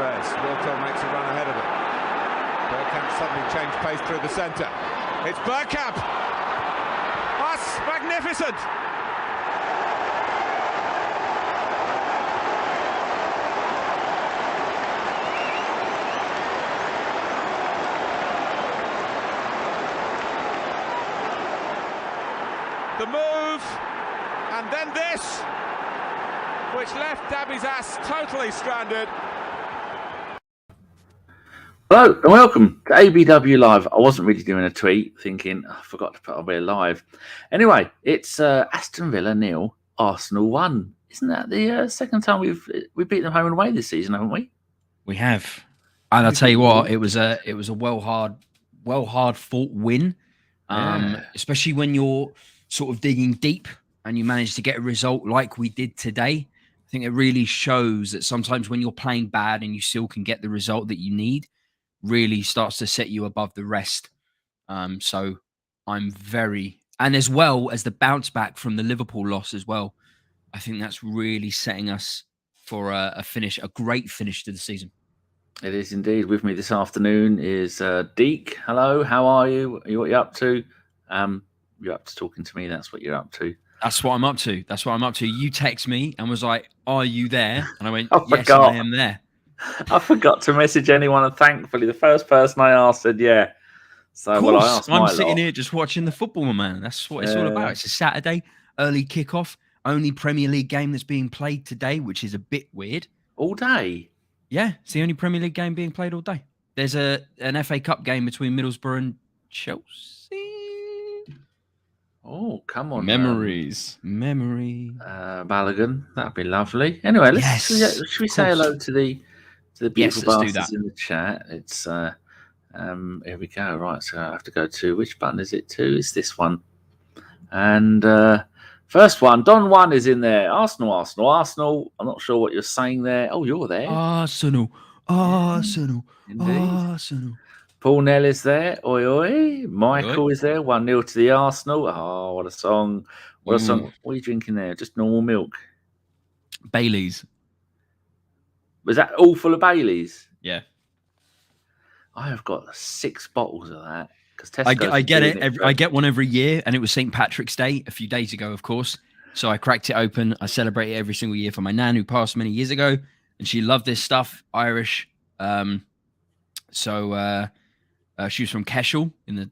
Tavares. Rowe makes a run ahead of it. Bergkamp suddenly changed pace through the centre. It's Bergkamp! That's magnificent! The move, and then this, which left Dabby's ass totally stranded. Hello and welcome to ABW Live. I wasn't really doing a tweet, thinking I forgot to put on live. Anyway, it's Aston Villa 0, Arsenal 1. Isn't that the second time we've beat them home and away this season, haven't we? We have, and I'll tell you what, it was a well hard fought win, especially when you're sort of digging deep and you manage to get a result like we did today. I think it really shows that sometimes when you're playing bad and you still can get the result that you need, really starts to set you above the rest. So I'm and as well as the bounce back from the Liverpool loss as well, I think that's really setting us for a great finish to the season. It is indeed. With me this afternoon is Deke. Hello, how are you? What are you up to? You're up to talking to me. That's what you're up to. That's what I'm up to. You text me and was like, "Are you there?" And I went, I "Yes, forgot. I am there." I forgot to message anyone, and thankfully, the first person I asked said, "Yeah." So, of well, course, I asked I'm sitting here just watching the football, my man. That's what it's all about. It's a Saturday early kickoff, only Premier League game that's being played today, which is a bit weird. All day. Yeah, it's the only Premier League game being played all day. There's an FA Cup game between Middlesbrough and Chelsea. Oh, come on. Memories. Balogun. That'd be lovely. Anyway, should we say hello to the beautiful bastards in the chat? It's here we go. Right, so I have to go to which button is it to? It's this one. And first one, Don 1 is in there. Arsenal. I'm not sure what you're saying there. Oh, you're there. Arsenal. Indeed. Paul Nell is there. Oi, oi. Michael is there. 1-0 to the Arsenal. Oh, what a song. What a song. What are you drinking there? Just normal milk? Baileys. Was that all full of Baileys? Yeah. I have got 6 bottles of that. I get it. I get one every year, and it was St. Patrick's Day a few days ago, of course. So I cracked it open. I celebrate it every single year for my nan who passed many years ago, and she loved this stuff, Irish. She was from Cashel in the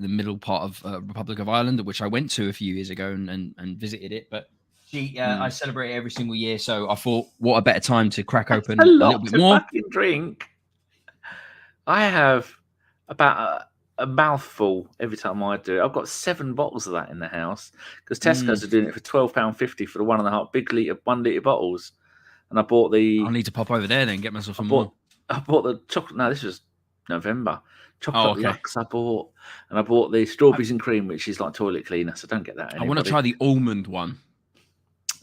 middle part of Republic of Ireland, which I went to a few years ago and visited it. But I celebrate it every single year, so I thought, what a better time to crack open a little bit more. Fucking drink. I have about a mouthful every time I do it. I've got 7 bottles of that in the house because Tesco's are doing it for £12.50 for the 1.5 1 litre bottles. And I bought the. I'll need to pop over there then and get myself some more. I bought the chocolate. No, this was November. Chocolate Lux I bought, and I bought the strawberries and cream, which is like toilet cleaner. So don't get that. I want to try the almond one.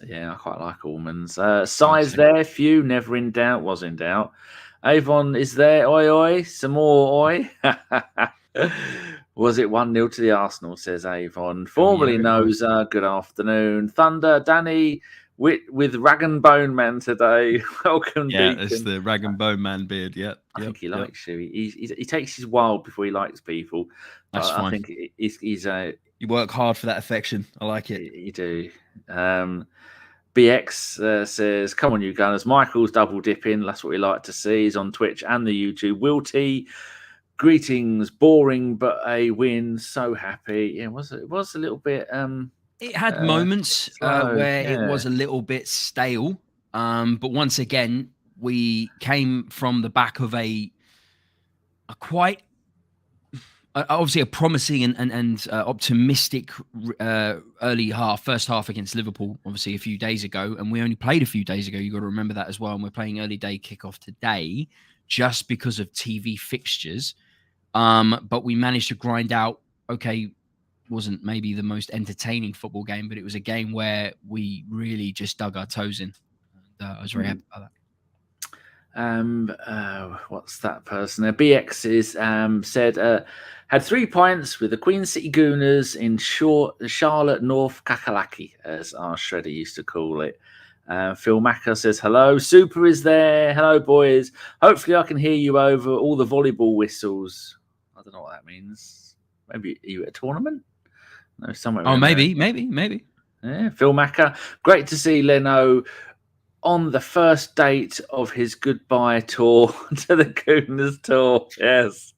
Yeah, I quite like almonds. Size there, few, never in doubt, was in doubt. Avon is there. Oi, oi, some more oi. Was it 1-0 to the Arsenal, says Avon. Formerly knows, good afternoon. Thunder, Danny, with Rag and Bone Man today. Welcome, Yeah, Deacon. it's the Rag and Bone Man beard, yeah. I think he likes you. He takes his wild before he likes people. That's fine. I think he's you work hard for that affection. I like it. You do. BX says, come on, you Gunners. Michael's double dipping. That's what we like to see. He's on Twitch and the YouTube. Will T, greetings. Boring, but a win. So happy. Yeah, it was a little bit. It had moments where it was a little bit stale. But once again, we came from the back of a quite obviously a promising and optimistic first half against Liverpool, obviously a few days ago, and we only played a few days ago. You got to remember that as well. And we're playing early day kickoff today, just because of TV fixtures. But we managed to grind out. Okay, wasn't maybe the most entertaining football game, but it was a game where we really just dug our toes in. And, I was very happy about that. What's that person there? BX is said had 3 points with the Queen City Gooners in Charlotte North Kakalaki, as our shredder used to call it. Phil Macker says hello. Super is there. Hello, boys. Hopefully I can hear you over all the volleyball whistles. I don't know what that means. Maybe are you at a tournament? No, somewhere. Oh, maybe. Yeah, Phil Macker. Great to see Leno on the first date of his goodbye tour to the Gooners tour. Yes.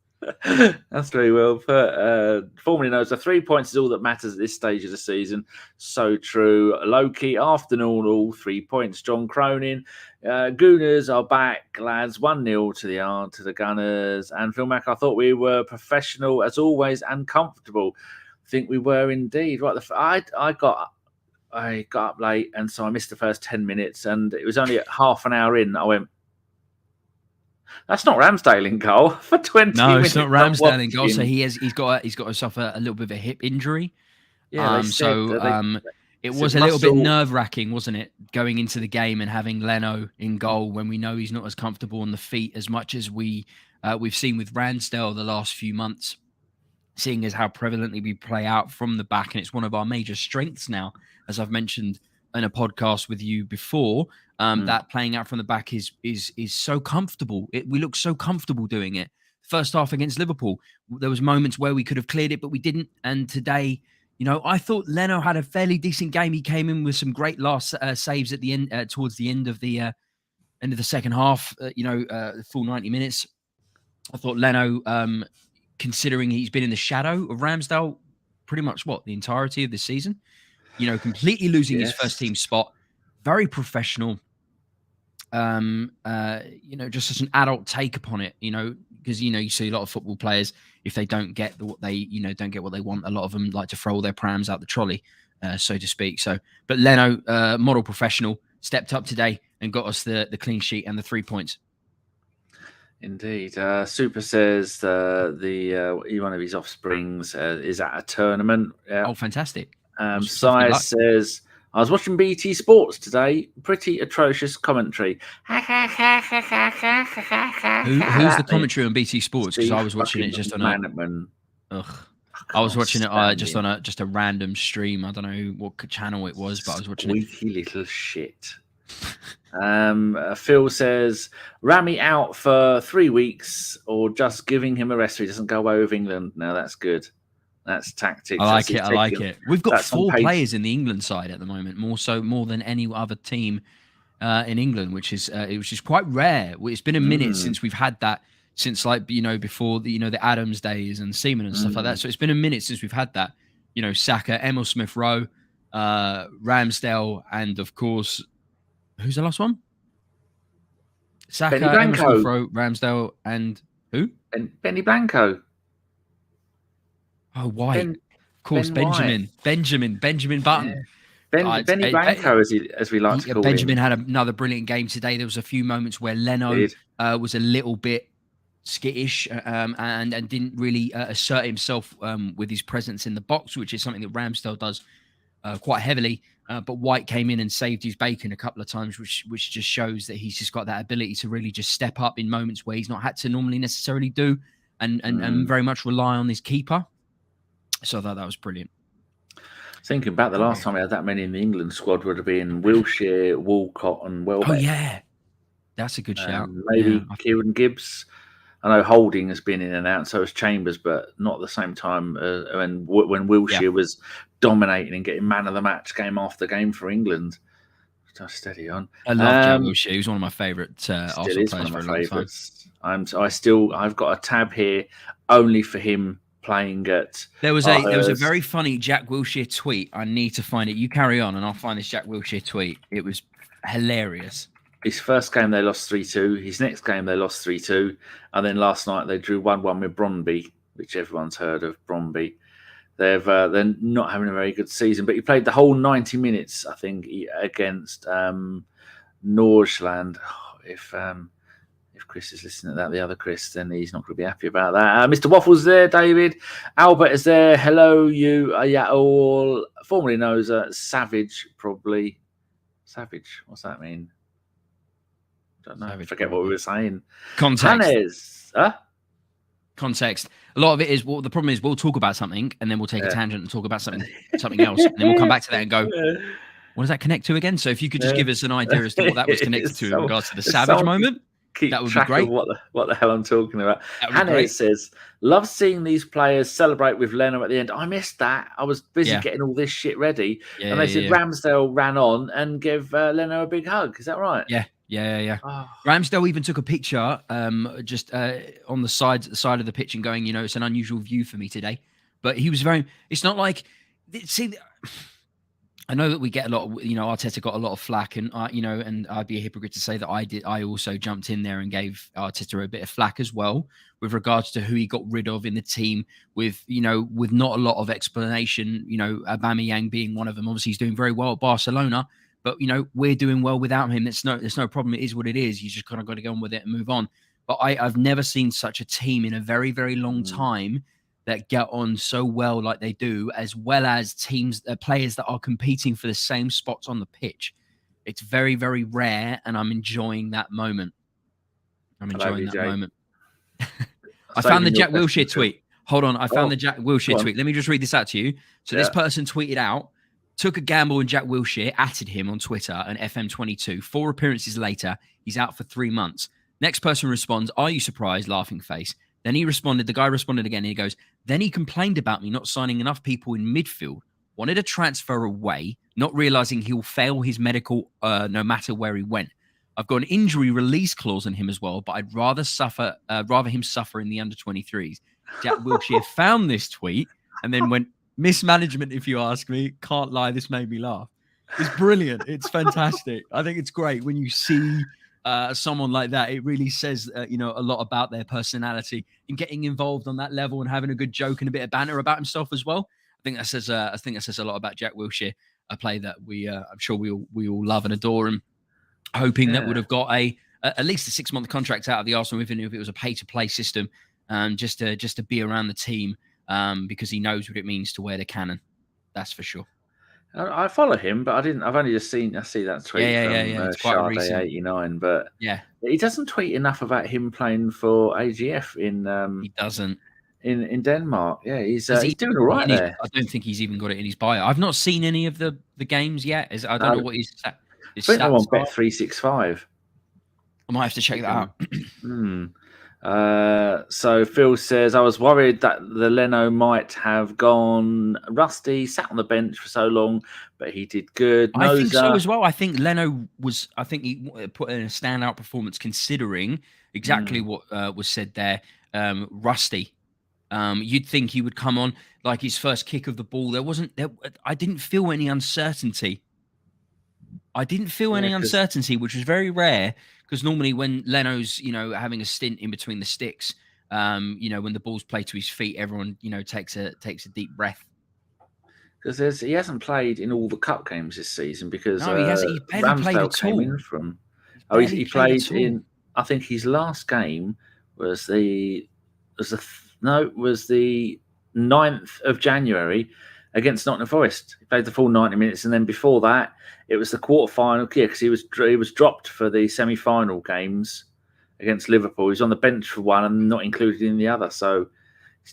That's very well put. Formerly knows the 3 points is all that matters at this stage of the season. So true. Low-key afternoon, all 3 points. John Cronin. Gooners are back, lads. 1-0 to the Gunners. And Phil Mack, I thought we were professional as always and comfortable. I think we were indeed. Right, I got up late, and so I missed the first 10 minutes. And it was only half an hour in. I went, that's not Ramsdale in goal for 20 minutes. No, it's not Ramsdale in goal. So he's got to suffer a little bit of a hip injury. Yeah. It was a little bit nerve-wracking, wasn't it, going into the game and having Leno in goal when we know he's not as comfortable on the feet as much as we've seen with Ramsdale the last few months, seeing as how prevalently we play out from the back, and it's one of our major strengths now, as I've mentioned in a podcast with you before. That playing out from the back is so comfortable. We look so comfortable doing it. First half against Liverpool, there was moments where we could have cleared it, but we didn't. And today, I thought Leno had a fairly decent game. He came in with some great last saves at the end, towards the end of the second half. The full 90 minutes. I thought Leno, considering he's been in the shadow of Ramsdale pretty much the entirety of the season, completely losing his first team spot, very professional. Just such an adult take upon it, because you see a lot of football players, if they don't get what they want, a lot of them like to throw all their prams out the trolley, so to speak. But Leno, model professional, stepped up today and got us the clean sheet and the 3 points. Indeed. Super says one of his offsprings is at a tournament. Oh, fantastic. Size says, I was watching BT Sports today. Pretty atrocious commentary. Who's the commentary on BT Sports? Because I was watching it just on I was watching it just on a random stream. I don't know what channel it was, but I was watching it. Squeaky little shit. Phil says, Rami out for 3 weeks, or just giving him a rest so he doesn't go away with England. Now that's good. That's tactics. I like it. We've got 4 players in the England side at the moment, more than any other team in England, which is quite rare. It's been a minute since we've had that, since before the Adams days and Seaman and stuff like that. So it's been a minute since we've had that. Saka, Emile Smith-Rowe, Ramsdale, and of course, who's the last one? Saka, Emile Smith-Rowe, Ramsdale, and who? Benny Blanco. Oh, White. Of course, Benjamin Button. Yeah. Benny Blanco, as we like to call Benjamin him. had another brilliant game today. There was a few moments where Leno was a little bit skittish and didn't really assert himself with his presence in the box, which is something that Ramsdale does quite heavily. But White came in and saved his bacon a couple of times, which just shows that he's just got that ability to really just step up in moments where he's not had to normally necessarily do, and very much rely on his keeper. So I thought that was brilliant. Thinking back, the last time we had that many in the England squad would have been Wilshere, Walcott, and Welbeck. Oh, yeah. That's a good shout. Maybe Kieran Gibbs. I know Holding has been in and out, so has Chambers, but not at the same time when Wilshere was dominating and getting man of the match game after game for England. Just steady on. I love Wilshere. He was one of my favourite Arsenal players for a long time. I've got a tab here only for him playing at. There was a very funny Jack Wilshere tweet. I need to find it. You carry on, and I'll find this Jack Wilshere tweet. It was hilarious. His first game they lost 3-2. His next game they lost 3-2, and then last night they drew 1-1 with Brøndby, which everyone's heard of. Brøndby. They're not having a very good season, but he played the whole 90 minutes, I think, against Nordsjælland. If Chris is listening to that, the other Chris, then he's not going to be happy about that. Mr. Waffle's there, David. Albert is there. Hello, you. All formerly known as Savage, probably. Savage, what's that mean? Don't know. I forget what we were saying. Context. Hannes. Context. A lot of it is, the problem is we'll talk about something and then we'll take a tangent and talk about something else. And then we'll come back to that and go, What does that connect to again? So if you could just give us an idea as to what that was connected to in regards to the Savage moment, that would be great. Of what the hell I'm talking about. Hannah says, love seeing these players celebrate with Leno at the end. I missed that. I was busy getting all this shit ready. And they said Ramsdale ran on and gave Leno a big hug. Is that right? Yeah. Oh. Ramsdale even took a picture just on the side of the pitch and going, it's an unusual view for me today. But he was it's not like, see, I know that we get a lot of, Arteta got a lot of flack, and and I'd be a hypocrite to say that I also jumped in there and gave Arteta a bit of flack as well with regards to who he got rid of in the team with not a lot of explanation, Aubameyang being one of them. Obviously he's doing very well at Barcelona, but we're doing well without him. There's no problem. It is what it is. You just kind of got to go on with it and move on. But I've never seen such a team in a very, very long time that get on so well like they do, as well as players that are competing for the same spots on the pitch. It's very, very rare, and I'm enjoying that moment. I found the Jack Wilshere tweet. Hold on. I found the Jack Wilshere tweet. Let me just read this out to you. So this person tweeted out, took a gamble on Jack Wilshere, atted him on Twitter and FM22. 4 appearances later, he's out for 3 months. Next person responds, are you surprised? Laughing face. Then the guy responded again, and he goes, then he complained about me not signing enough people in midfield, wanted to transfer away, not realizing he'll fail his medical no matter where he went. I've got an injury release clause on him as well, but I'd rather him suffer in the under-23s. Jack Wilshere found this tweet and then went, mismanagement, if you ask me. Can't lie, this made me laugh. It's brilliant. It's fantastic. I think it's great when you see someone like that. It really says a lot about their personality in getting involved on that level and having a good joke and a bit of banter about himself as well. I think that says a lot about Jack Wilshere, a player that I'm sure we all love and adore, and hoping that would have got at least a 6-month contract out of the Arsenal, even if it was a pay-to-play system, just to be around the team, because he knows what it means to wear the cannon. That's for sure. I follow him, but I've only just seen that tweet from It's quite recent. 89, but he doesn't tweet enough about him playing for AGF he doesn't in Denmark. Yeah, he's doing all right there. I don't think he's even got it in his bio. I've not seen any of the games yet. I don't know what his stats I think I'm on Bet365. I might have to check that out. So Phil says, I was worried that the Leno might have gone rusty, sat on the bench for so long, but he did good. I think so as well. I think Leno he put in a standout performance considering exactly what was said there. Rusty. You'd think he would come on like his first kick of the ball. I didn't feel any uncertainty. Uncertainty, which was very rare. Because normally when Leno's, having a stint in between the sticks, when the ball's played to his feet, everyone, takes a deep breath. Because he hasn't played in all the cup games this season because he barely played at all. In from. He played in. I think his last game was the 9th of January against Nottingham Forest. He played the full 90 minutes, and then before that, it was the quarter-final because he was dropped for the semi-final games against Liverpool. He was on the bench for one and not included in the other. So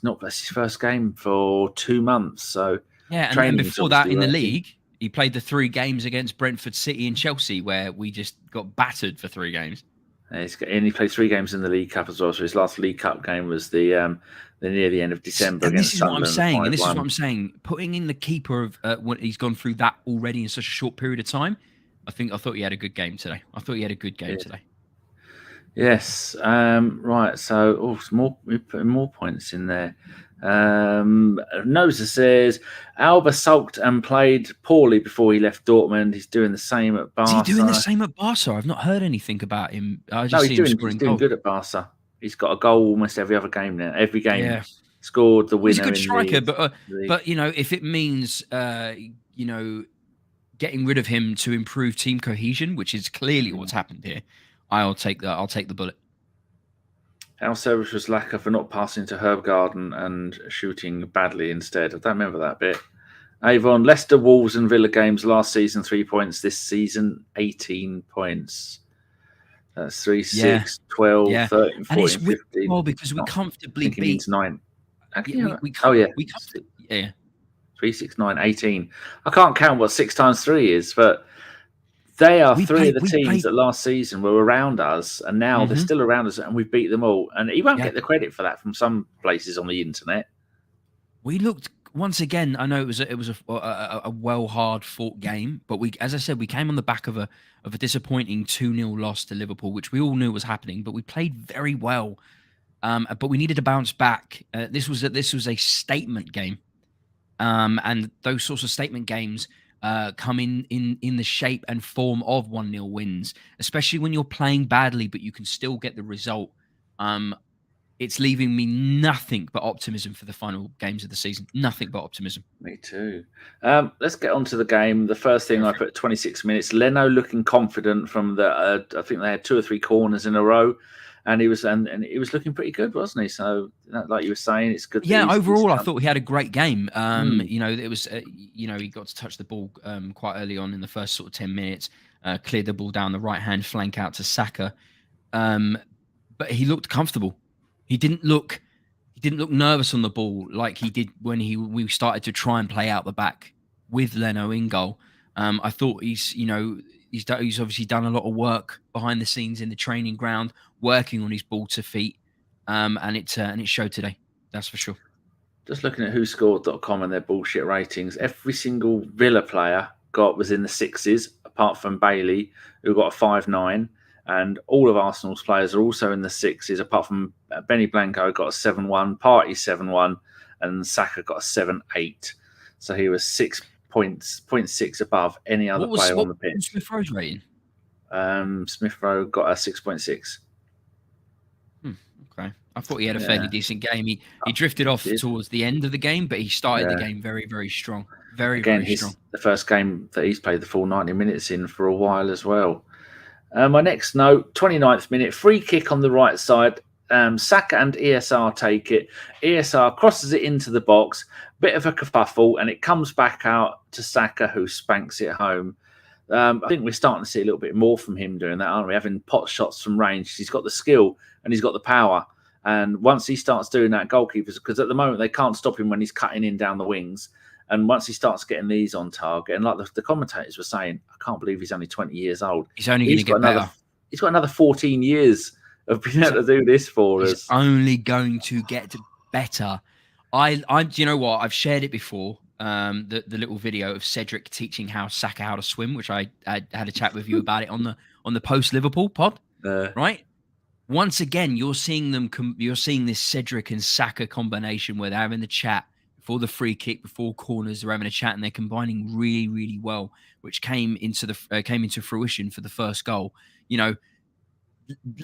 that's his first game for 2 months. So and before that in the league, he played the 3 games against Brentford, City, and Chelsea, where we just got battered for 3 games. And he played 3 games in the League Cup as well. So his last League Cup game was the near the end of December. And this is what I'm saying. Putting in the keeper of when he's gone through that already in such a short period of time. I thought he had a good game today. Today. Yes. Right. So, we put more points in there. Noza says Alba sulked and played poorly before he left Dortmund. He's doing the same at Barca. Is he doing the same at Barca? I've not heard anything about him. He's doing good at Barca. He's got a goal almost every other game now. Every game scored the winner. He's a good striker, but if it means getting rid of him to improve team cohesion, which is clearly what's happened here, I'll take that. I'll take the bullet. Our service was lacquer for not passing to Herb Garden and shooting badly instead. I don't remember that bit. Avon, Leicester, Wolves and Villa games last season, 3 points. This season, 18 points. That's 3, 6, 12, 13, 14, 15. Well, because we comfortably beat 9. 3, 6, 9, 18. I can't count what 6 times 3 is, but they are three of the teams that last season were around us, and now they're still around us, and we've beat them all. And he won't get the credit for that from some places on the internet. We looked once again. I know it was a well hard fought game, but as I said, we came on the back of a disappointing 2-0 loss to Liverpool, which we all knew was happening. But we played very well, but we needed to bounce back. This was a statement game, and those sorts of statement games come in the shape and form of 1-0 wins, especially when you're playing badly, but you can still get the result. It's leaving me nothing but optimism for the final games of the season. Nothing but optimism. Me too. Let's get on to the game. The first thing I put 26 minutes. Leno looking confident from the. I think they had 2 or 3 corners in a row, and he was looking pretty good, wasn't he? So, like you were saying, it's good. Yeah, overall, I thought he had a great game. It was, he got to touch the ball quite early on in the first sort of 10 minutes. Cleared the ball down the right hand flank out to Saka, but he looked comfortable. He didn't look nervous on the ball like he did when we started to try and play out the back with Leno in goal. I thought he's obviously done a lot of work behind the scenes in the training ground, working on his ball to feet, and it showed today. That's for sure. Just looking at WhoScored.com and their bullshit ratings, every single Villa player was in the 6s, apart from Bailey, who got a 5.9. And all of Arsenal's players are also in the 6s, apart from Benny Blanco got a 7.1, Partey 7.1, and Saka got a 7.8. So he was 0.6 above any other player on the pitch. What was Smith Rowe's rating? Smith Rowe got a 6.6. Okay. I thought he had a fairly decent game. He drifted off towards the end of the game, but he started the game very, very strong. Very strong. The first game that he's played the full 90 minutes in for a while as well. My next note, 29th minute, free kick on the right side. Saka and ESR take it. ESR crosses it into the box. Bit of a kerfuffle, and it comes back out to Saka, who spanks it home. I think we're starting to see a little bit more from him doing that, aren't we? Having pot shots from range. He's got the skill and he's got the power. And once he starts doing that, goalkeepers, because at the moment they can't stop him when he's cutting in down the wings. And once he starts getting these on target, and like the commentators were saying, I can't believe he's only 20 years old. He's only going to get better. He's got another 14 years of being able to do this for us. He's only going to get better. Do you know what? I've shared it before. The little video of Cedric teaching Saka how to swim, which I had a chat with you about it on the post Liverpool pod. Right. Once again, you're seeing this Cedric and Saka combination where they're having the chat. Before the free kick, before corners, they're having a chat and they're combining really, really well, which came into fruition for the first goal.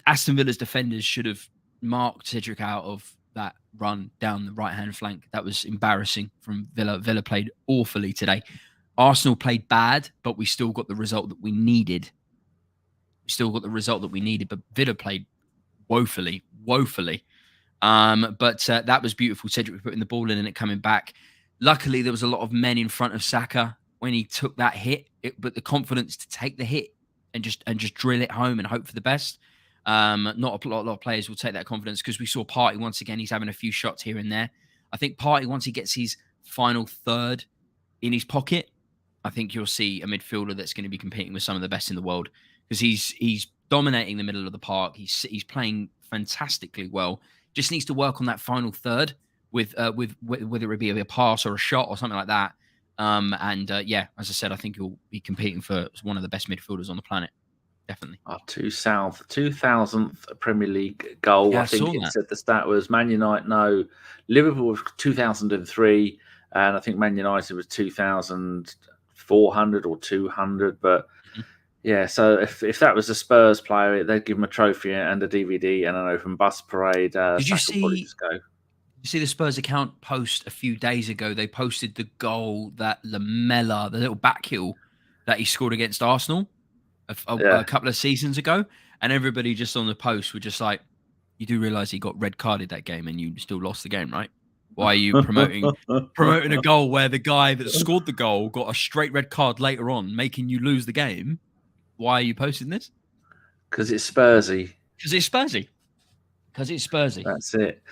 Aston Villa's defenders should have marked Cedric out of that run down the right-hand flank. That was embarrassing from Villa. Villa played awfully today. Arsenal played bad, but we still got the result that we needed. But Villa played woefully. But that was beautiful. Cedric putting the ball in and it coming back. Luckily, there was a lot of men in front of Saka when he took that hit, but the confidence to take the hit and just drill it home and hope for the best. Not a lot of players will take that confidence, because we saw Partey once again. He's having a few shots here and there. I think Partey, once he gets his final third in his pocket, I think you'll see a midfielder that's going to be competing with some of the best in the world, because he's dominating the middle of the park. He's playing fantastically well. Just needs to work on that final third with whether it be a pass or a shot or something like that. As I said, I think he'll be competing for one of the best midfielders on the planet. Definitely. Our 2000th Premier League goal. Yeah, I think it said the stat was Man United. No, Liverpool was 2003, and I think Man United was 2,400 or 200. But yeah, so if that was a Spurs player, they'd give him a trophy and a DVD and an open bus parade. Did you see the Spurs account post a few days ago? They posted the goal that Lamela, the little back heel that he scored against Arsenal a couple of seasons ago, and everybody just on the post were just like, "You do realise he got red carded that game, and you still lost the game, right? Why are you promoting a goal where the guy that scored the goal got a straight red card later on, making you lose the game? Why are you posting this? Because it's Spursy. Because it's Spursy. That's it.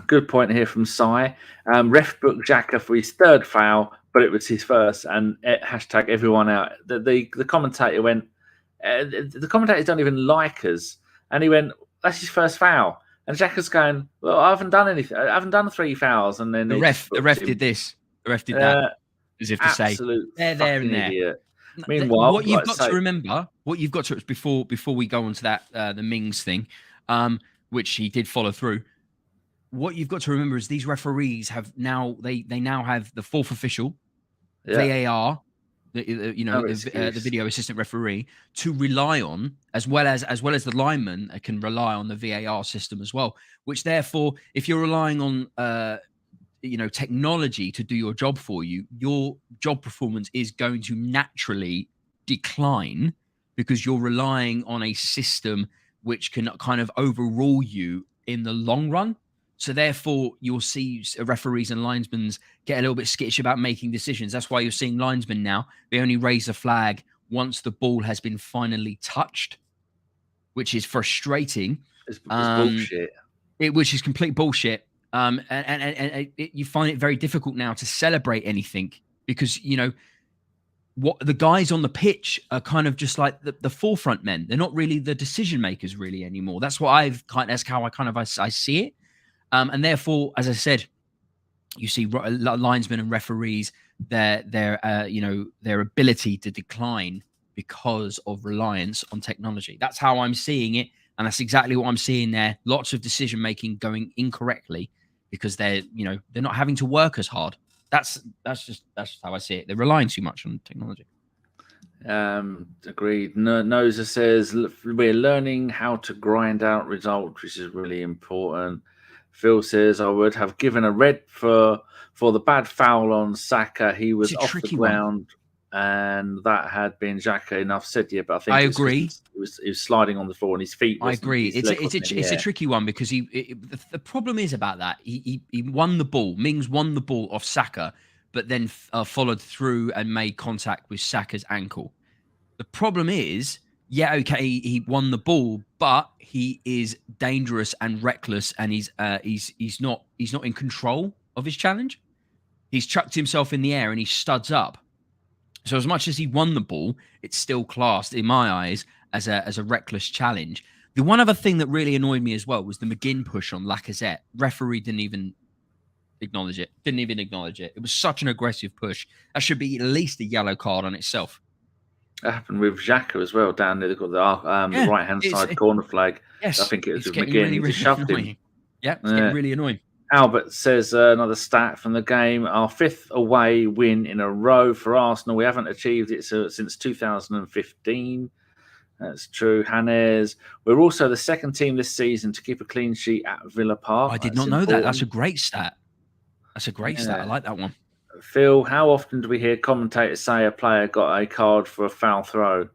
Good point here from Sai. Ref booked Xhaka for his third foul, but it was his first. And hashtag everyone out. The commentator went, the commentators don't even like us. And he went, that's his first foul. And Xhaka's going, well, I haven't done anything. I haven't done 3 fouls. And then the ref did this. The ref did that. As if to say, they're there and there. Idiot. Meanwhile, what you've got to remember, before we go on to that, the Mings thing, which he did follow through. What you've got to remember is these referees have now they now have the fourth official, VAR, the video assistant referee to rely on, as well as the lineman can rely on the VAR system as well. Which therefore, if you're relying on technology to do your job for you, your job performance is going to naturally decline because you're relying on a system which can kind of overrule you in the long run. So therefore, you'll see referees and linesmen get a little bit skittish about making decisions. That's why you're seeing linesmen now, they only raise a flag once the ball has been finally touched, which is frustrating. It's bullshit. Which is complete bullshit. And you find it very difficult now to celebrate anything because, what the guys on the pitch are kind of just like the forefront men. They're not really the decision makers really anymore. That's what that's how I see it. And therefore, as I said, you see linesmen and referees, their ability to decline because of reliance on technology. That's how I'm seeing it. And that's exactly what I'm seeing there. Lots of decision making going incorrectly because they're not having to work as hard. That's how I see it. They're relying too much on technology. Agreed. Noza says we're learning how to grind out results, which is really important. Phil says I would have given a red for the bad foul on Saka. He was off the ground, and that had been Xhaka enough said. Yeah, but I think I agree. He was sliding on the floor, and his feet. I agree. It's a tricky one because the problem is about that. He won the ball. Mings won the ball off Saka, but then followed through and made contact with Saka's ankle. The problem is, he won the ball, but he is dangerous and reckless, and he's not in control of his challenge. He's chucked himself in the air and he studs up. So as much as he won the ball, it's still classed in my eyes as a reckless challenge. The one other thing that really annoyed me as well was the McGinn push on Lacazette. Referee didn't even acknowledge it. It was such an aggressive push. That should be at least a yellow card on itself. That happened with Xhaka as well down near the right-hand side corner flag. Yes, I think it was with McGinn. He just shoved him. Yeah, it's getting really annoying. Albert says another stat from the game. Our 5th away win in a row for Arsenal. We haven't achieved it since 2015. That's true. Hannes. We're also the 2nd team this season to keep a clean sheet at Villa Park. I did not know that. That's a great stat. I like that one. Phil, how often do we hear commentators say a player got a card for a foul throw?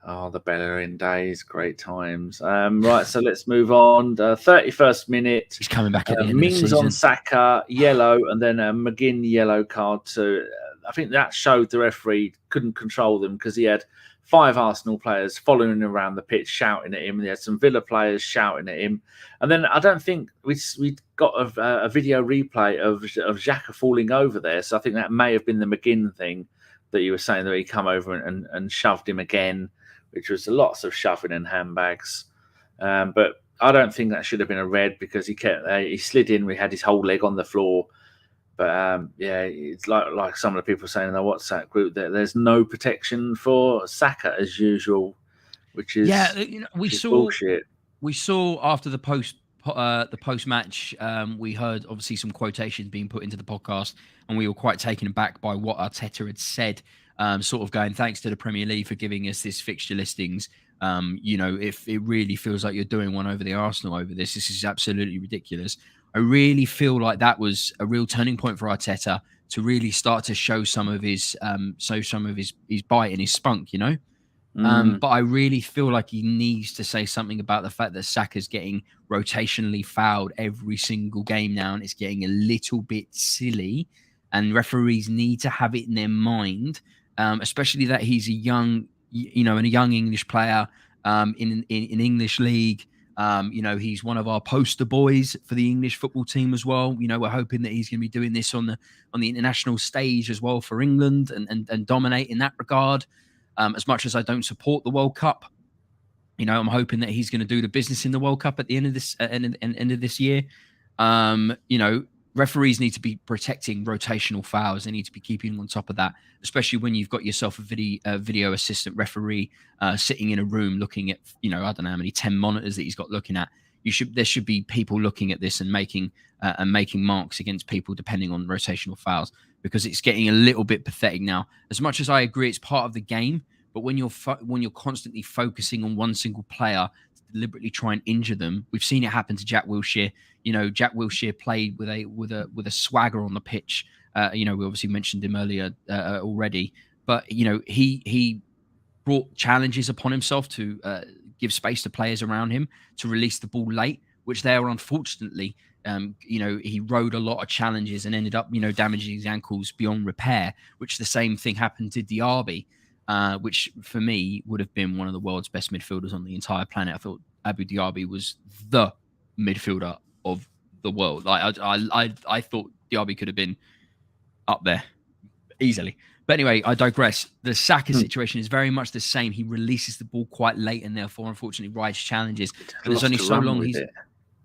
Oh, the Bellerin days, great times. Right, so let's move on. 31st minute. He's coming back at the end Mings of the season. on Saka, yellow, and then a McGinn yellow card too. I think that showed the referee couldn't control them because he had 5 Arsenal players following around the pitch shouting at him. He had some Villa players shouting at him. And then I don't think we got a video replay of Xhaka falling over there. So I think that may have been the McGinn thing that you were saying, that he come over and shoved him again, which was lots of shoving and handbags. But I don't think that should have been a red because he slid in. We had his whole leg on the floor. But it's like some of the people saying in the WhatsApp group that there's no protection for Saka as usual, which is bullshit. We saw after the post match, we heard obviously some quotations being put into the podcast, and we were quite taken aback by what Arteta had said. Sort of going, thanks to the Premier League for giving us this fixture listings. If it really feels like you're doing one over the Arsenal over this is absolutely ridiculous. I really feel like that was a real turning point for Arteta to really start to show some of his bite and his spunk, But I really feel like he needs to say something about the fact that Saka's getting rotationally fouled every single game now, and it's getting a little bit silly. And referees need to have it in their mind, especially that he's a young English player in English league. He's one of our poster boys for the English football team as well. We're hoping that he's going to be doing this on the international stage as well for England and dominate in that regard. As much as I don't support the World Cup, I'm hoping that he's going to do the business in the World Cup at the end of this year. Referees need to be protecting rotational fouls. They need to be keeping on top of that, especially when you've got yourself a video assistant referee sitting in a room looking at, I don't know how many 10 monitors that he's got looking at. There should be people looking at this and making marks against people depending on rotational fouls, because it's getting a little bit pathetic now. As much as I agree it's part of the game, but when you're constantly focusing on one single player to deliberately try and injure them, we've seen it happen to Jack Wilshere. Jack Wilshere played with a swagger on the pitch. We obviously mentioned him earlier already, but he brought challenges upon himself to give space to players around him to release the ball late, which they were unfortunately. He rode a lot of challenges and ended up, damaging his ankles beyond repair, which the same thing happened to Diaby, which for me would have been one of the world's best midfielders on the entire planet. I thought Abu Diaby was the midfielder of the world. I thought Diaby could have been up there easily. But anyway, I digress. The Saka situation is very much the same. He releases the ball quite late and therefore, unfortunately, rides challenges. But there's only so long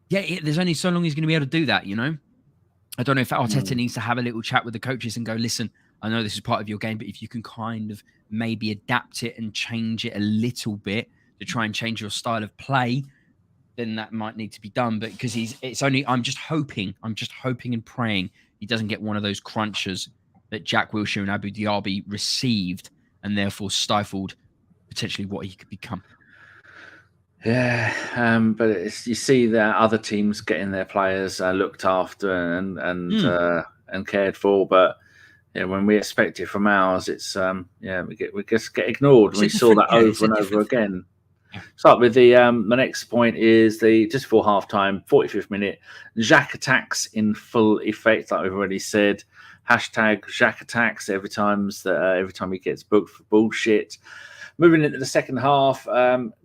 there's only so long he's going to be able to do that, I don't know if Arteta needs to have a little chat with the coaches and go, listen, I know this is part of your game, but if you can kind of maybe adapt it and change it a little bit to try and change your style of play, then that might need to be done. But because I'm just hoping and praying he doesn't get one of those crunchers that Jack Wilshere and Abu Diaby received and therefore stifled potentially what he could become. Yeah, but you see that other teams getting their players looked after and cared for, but when we expect it from ours, it's we just get ignored. We saw that over and over again. Start with the next point is just before half time, 45th minute. Xhaka attacks in full effect, like we've already said. Hashtag Xhaka attacks every time he gets booked for bullshit. Moving into the second half,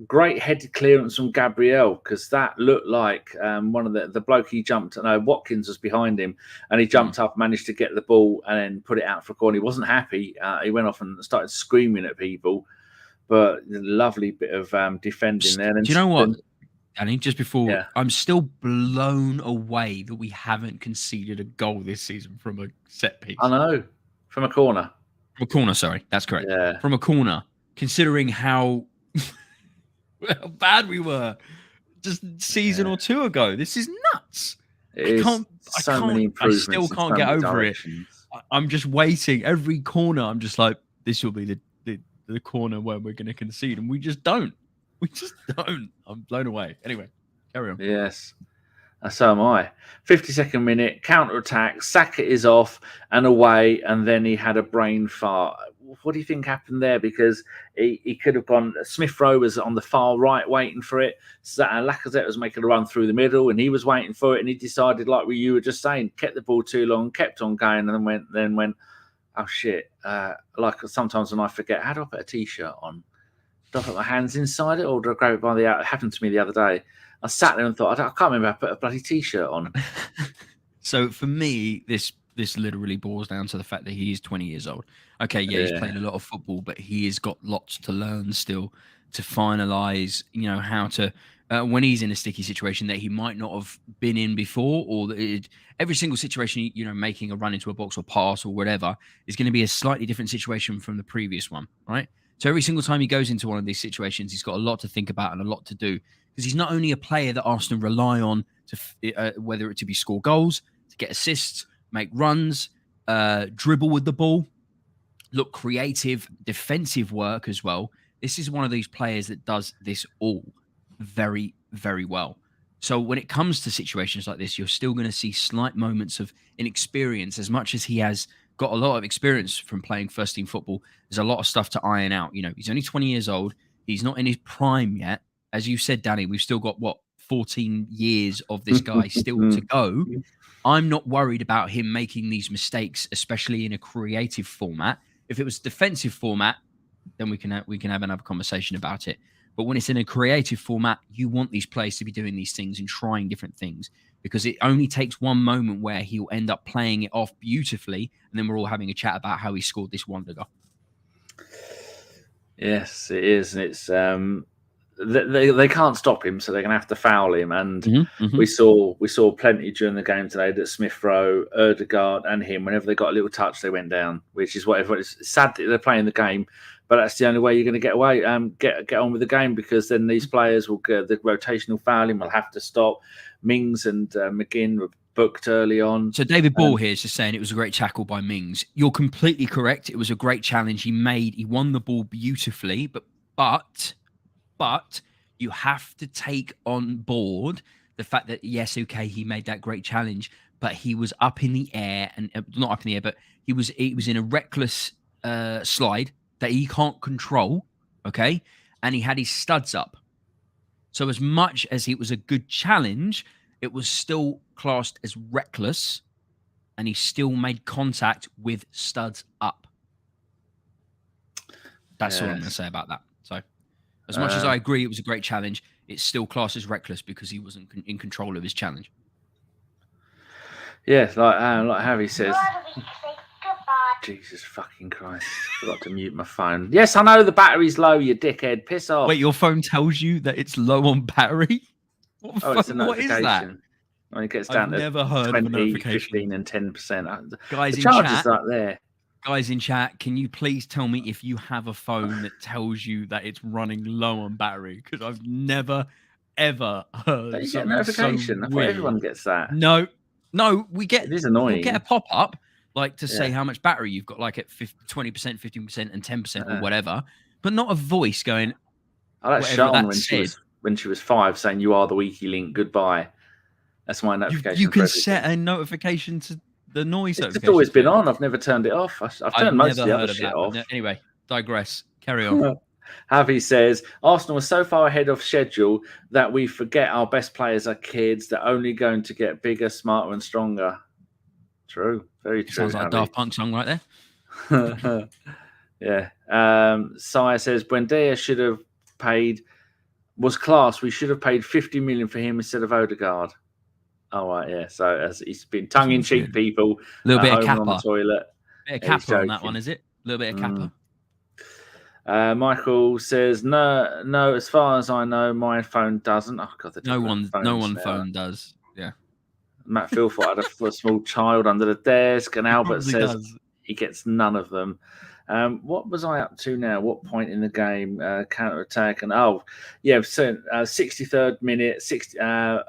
great headed clearance from Gabriel, because that looked like one of the bloke he jumped. No, Watkins was behind him, and he jumped up, managed to get the ball, and then put it out for a corner. He wasn't happy. He went off and started screaming at people. But lovely bit of defending there. And do you know what, Danny? Just before, I'm still blown away that we haven't conceded a goal this season from a set piece. I know, from a corner. From a corner, sorry, that's correct. Yeah. From a corner. Considering how bad we were just a season or two ago, this is nuts. I still can't get over it. I'm just waiting. Every corner, I'm just like, this will be the corner where we're going to concede, and we just don't. I'm blown away. Anyway, carry on. Yes. So am I. 52nd minute, counter-attack, Saka is off and away, and then he had a brain fart. What do you think happened there? Because he could have gone. Smith Rowe was on the far right waiting for it. Lacazette was making a run through the middle, and he was waiting for it. And he decided, like you were just saying, kept the ball too long, kept on going, and then went. Oh shit! Like sometimes when I forget, how do I put a t-shirt on? Do I put my hands inside it, or do I grab it by the out? It happened to me the other day. I sat there and thought, I can't remember. I put a bloody t-shirt on. So for me, this literally boils down to the fact that he is 20 years old. Okay, he's played a lot of football, but he has got lots to learn still to finalise, how to, when he's in a sticky situation that he might not have been in before, or every single situation, making a run into a box or pass or whatever is going to be a slightly different situation from the previous one, right? So every single time he goes into one of these situations, he's got a lot to think about and a lot to do, because he's not only a player that Arsenal rely on to, whether it to be score goals, to get assists, make runs, dribble with the ball, look creative, defensive work as well. This is one of these players that does this all very, very well. So when it comes to situations like this, you're still going to see slight moments of inexperience. As much as he has got a lot of experience from playing first team football, there's a lot of stuff to iron out. He's only 20 years old. He's not in his prime yet. As you said, Danny, we've still got 14 years of this guy still to go. I'm not worried about him making these mistakes, especially in a creative format. If it was defensive format, then we can have another conversation about it. But when it's in a creative format, you want these players to be doing these things and trying different things, because it only takes one moment where he'll end up playing it off beautifully, and then we're all having a chat about how he scored this wonder goal. Yes, it is. And it's they can't stop him, so they're going to have to foul him. And we saw plenty during the game today that Smith Rowe, Ødegaard, and him, whenever they got a little touch, they went down. Which is what everyone. It's sad that they're playing the game, but that's the only way you're going to get away. Get on with the game, because then these players will get the rotational fouling. Will have to stop. Mings and McGinn were booked early on. So David Ball here is just saying it was a great tackle by Mings. You're completely correct. It was a great challenge. He won the ball beautifully, but you have to take on board the fact that, yes, okay, he made that great challenge, but he was up in the air, and not up in the air, but he was in a reckless slide that he can't control, okay? And he had his studs up. So as much as it was a good challenge, it was still classed as reckless, and he still made contact with studs up. That's all I'm going to say about that. So as much as I agree it was a great challenge, it's still classed as reckless because he wasn't in control of his challenge. Yeah, like Harry says. Jesus fucking Christ. I forgot to mute my phone. Yes, I know the battery's low, you dickhead. Piss off. Wait, your phone tells you that it's low on battery? It's a notification. What is that? When it gets down to 20, 15 and 10%. Guys, the charger's right there. Guys in chat, can you please tell me if you have a phone that tells you that it's running low on battery? Because I've never, ever heard. Don't you get a notification? I thought everyone gets that. No, we get. It is annoying. We get a pop up to say how much battery you've got, like at 20%, 15%, and 10% or whatever, but not a voice going. I like Sean when she was 5 saying, "You are the weaky link. Goodbye." That's my notification. You can set a notification to the noise. It's always been on. I've never turned it off. I've turned most of the other shit off. Anyway, digress. Carry on. Javi says, Arsenal was so far ahead of schedule that we forget our best players are kids. They're only going to get bigger, smarter, and stronger. True. Very true. Sounds like a Daft Punk song right there. Yeah. Sire says, Buendia should have paid, was class. We should have paid 50 million for him instead of Ødegaard. Oh, right, yeah. So as he's been tongue-in-cheek, people. A little bit of kappa. On the toilet. Bit of kappa on that one, is it? A little bit of kappa. Michael says, no. As far as I know, my phone doesn't. Oh God, no one phone does. Yeah. Matt Philford had a small child under the desk, and Albert says he gets none of them. What was I up to now? What point in the game? Counter attack, and so 63rd minute,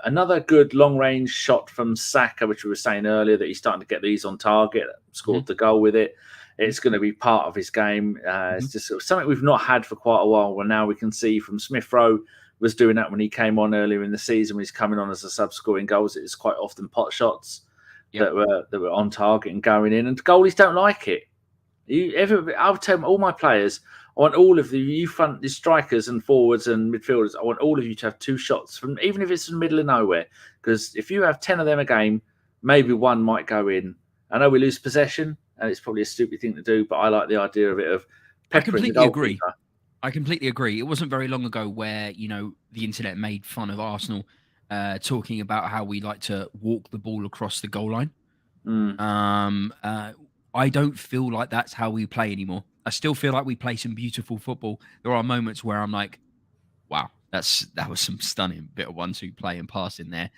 another good long range shot from Saka, which we were saying earlier that he's starting to get these on target. Scored the goal with it. It's going to be part of his game. It's just something we've not had for quite a while. Well, now we can see from Smith Rowe was doing that when he came on earlier in the season. When he's coming on as a sub scoring goals, it's quite often pot shots that were on target and going in. And goalies don't like it. I'll tell all my players, I want all of you front, the strikers and forwards and midfielders, I want all of you to have 2 shots from, even if it's in the middle of nowhere. Because if you have 10 of them a game, maybe 1 might go in. I know we lose possession, and it's probably a stupid thing to do, but I like the idea of it. I completely agree. It wasn't very long ago where, the internet made fun of Arsenal, talking about how we like to walk the ball across the goal line. I don't feel like that's how we play anymore. I still feel like we play some beautiful football. There are moments where I'm like, wow, that was some stunning bit of 1-2 play and passing there,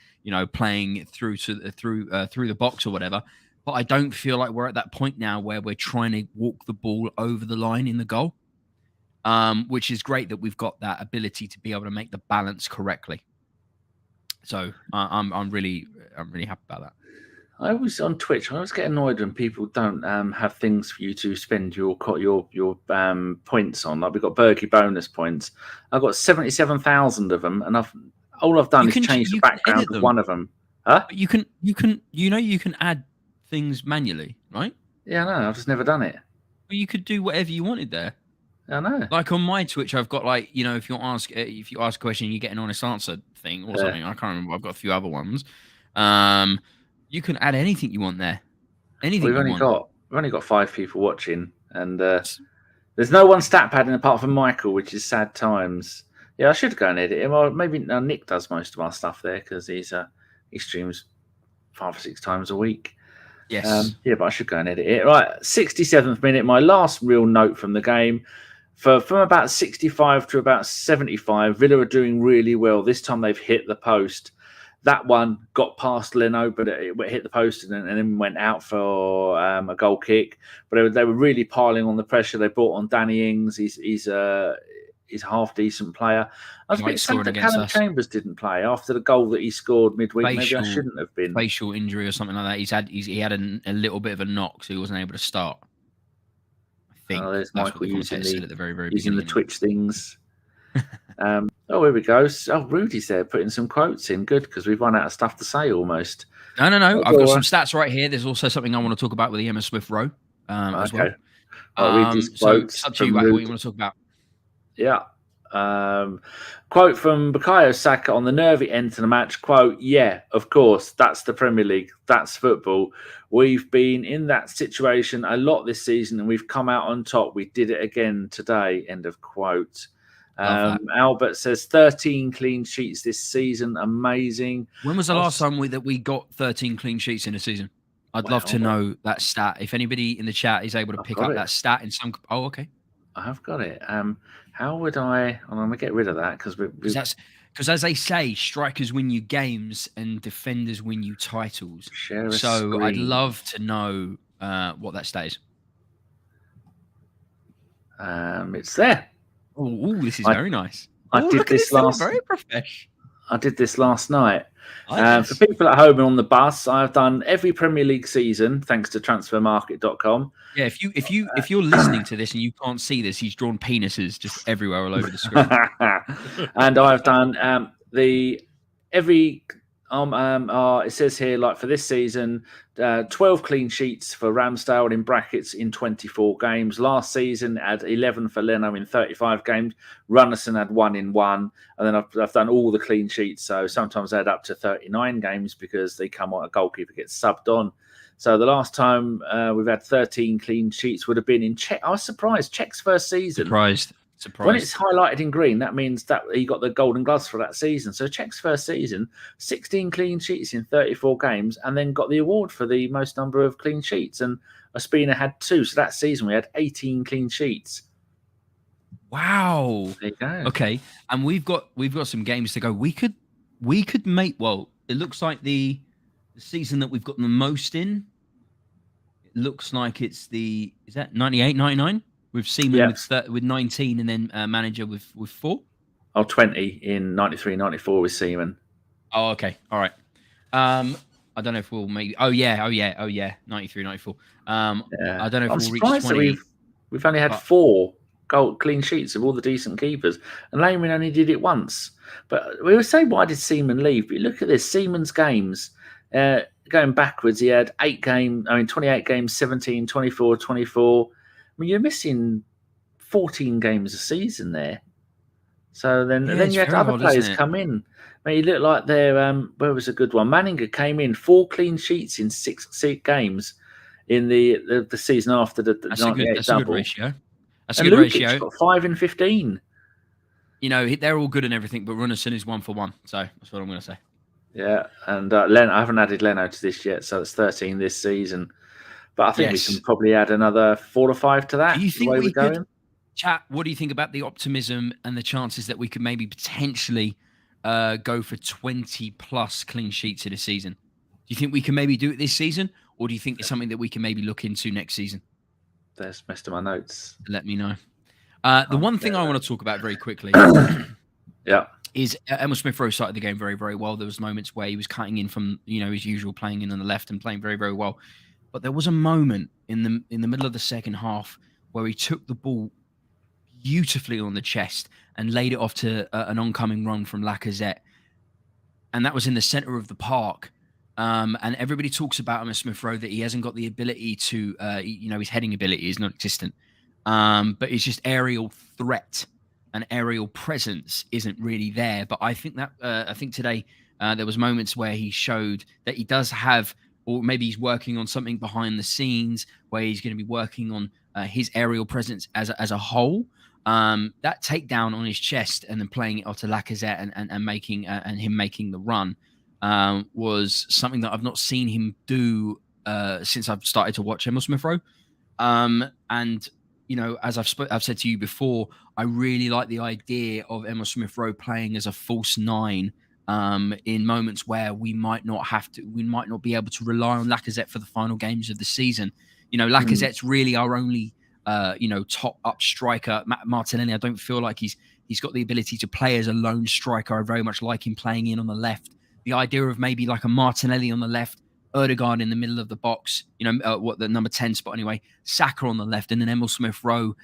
playing through the box or whatever. But I don't feel like we're at that point now where we're trying to walk the ball over the line in the goal, which is great that we've got that ability to be able to make the balance correctly. So I'm really happy about that. I was on Twitch. I always get annoyed when people don't have things for you to spend your points on. Like we've got Bergie bonus points. I've got 77,000 of them, and all I've done is change the background of one of them. Huh? You can add things manually, right? Yeah, I know. I've just never done it. Well, you could do whatever you wanted there. I know. Like on my Twitch, I've got if you ask a question, you get an honest answer thing or something. I can't remember. I've got a few other ones. You can add anything you want there. Anything. We've only got 5 people watching, and there's no one stat padding apart from Michael, which is sad times. Yeah, I should go and edit him. Or maybe Nick does most of our stuff there because he streams 5 or 6 times a week. Yes. But I should go and edit it. Right, 67th minute. My last real note from the game. From about 65 to about 75, Villa are doing really well. This time they've hit the post. That one got past Leno, but it hit the post and then went out for a goal kick. But they were really piling on the pressure. They brought on Danny Ings. He's a half decent player. I was a bit sad that Callum Chambers didn't play after the goal that he scored midweek. Maybe I shouldn't have been. Facial injury or something like that. He had a little bit of a knock, so he wasn't able to start. I think there's Michael using at the very using the Twitch things. Here we go. Rudy's there putting some quotes in. Good, because we've run out of stuff to say almost. No. I've got some stats right here. There's also something I want to talk about with the Emile Smith Rowe as well. I'll read these quotes. So, up to you, what you want to talk about. Yeah. Quote from Bukayo Saka on the nervy end to the match. Quote, yeah, of course, that's the Premier League. That's football. We've been in that situation a lot this season and we've come out on top. We did it again today. End of quote. Albert says 13 clean sheets this season. Amazing. When was the last time that we got 13 clean sheets in a season? I'd love to know that stat. If anybody in the chat is able to pick up that stat in some... Oh, okay. I have got it. How would I... I'm going to get rid of that because because as they say, strikers win you games and defenders win you titles. So I'd love to know what that stat is. It's there. Oh, this is very nice. I did this last. Very professional. I did this last night. For people at home and on the bus, I've done every Premier League season thanks to transfermarket.com. Yeah, if you're listening to this and you can't see this, he's drawn penises just everywhere all over the screen. And I've done it says here, like for this season, 12 clean sheets for Ramsdale in brackets in 24 games. Last season, had 11 for Leno in 35 games. Runnison had 1 in 1. And then I've done all the clean sheets. So sometimes I had up to 39 games because they come on, a goalkeeper gets subbed on. So the last time we've had 13 clean sheets would have been in Czech. I was surprised. Czech's first season. Surprised. When it's highlighted in green, that means that he got the Golden Gloves for that season. So Czech's first season, 16 clean sheets in 34 games, and then got the award for the most number of clean sheets. And Ospina had 2. So that season we had 18 clean sheets. Wow. There you go. Okay, and we've got some games to go. We could make. Well, it looks like the season that we've got the most in. It looks like it's is that 98, 99? With Seaman with 19 and then manager with 4? 20 in 93, 94 with Seaman. Oh, okay. All right. I don't know if we'll maybe... Oh, yeah. 93, 94. I don't know if we'll reach 20. We've only had 4 clean sheets of all the decent keepers. And Lehman only did it once. But we would say, why did Seaman leave? But look at this. Seaman's games... going backwards, he had 28 games, 17, 24, 24... I mean, you're missing 14 games a season there. So then you had other players come in. I mean, you look like where was a good one? Manninger came in 4 clean sheets in 6 games in the season after the 98 that's double. A good ratio. That's and a good Lukic ratio. Got 5 and 15. You know, they're all good and everything, but Runnison is 1 for 1. So that's what I'm going to say. Yeah, and Leno, I haven't added Leno to this yet, so it's 13 this season. But I think we can probably add another 4 or 5 to that. Do you think we could, chat, what do you think about the optimism and the chances that we could maybe potentially go for 20 plus clean sheets in a season? Do you think we can maybe do it this season? Or do you think it's something that we can maybe look into next season? There's most of my notes. Let me know. The one thing I want to talk about very quickly is Emile Smith Rowe started the game very, very well. There was moments where he was cutting in from his usual playing in on the left and playing very, very well. But there was a moment in the middle of the second half where he took the ball beautifully on the chest and laid it off to an oncoming run from Lacazette. And that was in the centre of the park. And everybody talks about Emile Smith Rowe that he hasn't got the ability to, his heading ability is not existent. But it's just aerial threat and aerial presence isn't really there. But I think today there was moments where he showed that he does have, or maybe he's working on something behind the scenes where he's going to be working on his aerial presence as a whole. that takedown on his chest and then playing it off to Lacazette and making and him making the run was something that I've not seen him do since I've started to watch Emile Smith Rowe. And you know, as I've said to you before, I really like the idea of Emile Smith Rowe playing as a false nine in moments where we might not be able to rely on Lacazette for the final games of the season. You know, Lacazette's really our only top up striker. Martinelli, I don't feel like he's got the ability to play as a lone striker. I very much like him playing in on the left. The idea of maybe like a Martinelli on the left, Ødegaard in the middle of the box, the number 10 spot anyway, Saka on the left, and then Emile Smith Rowe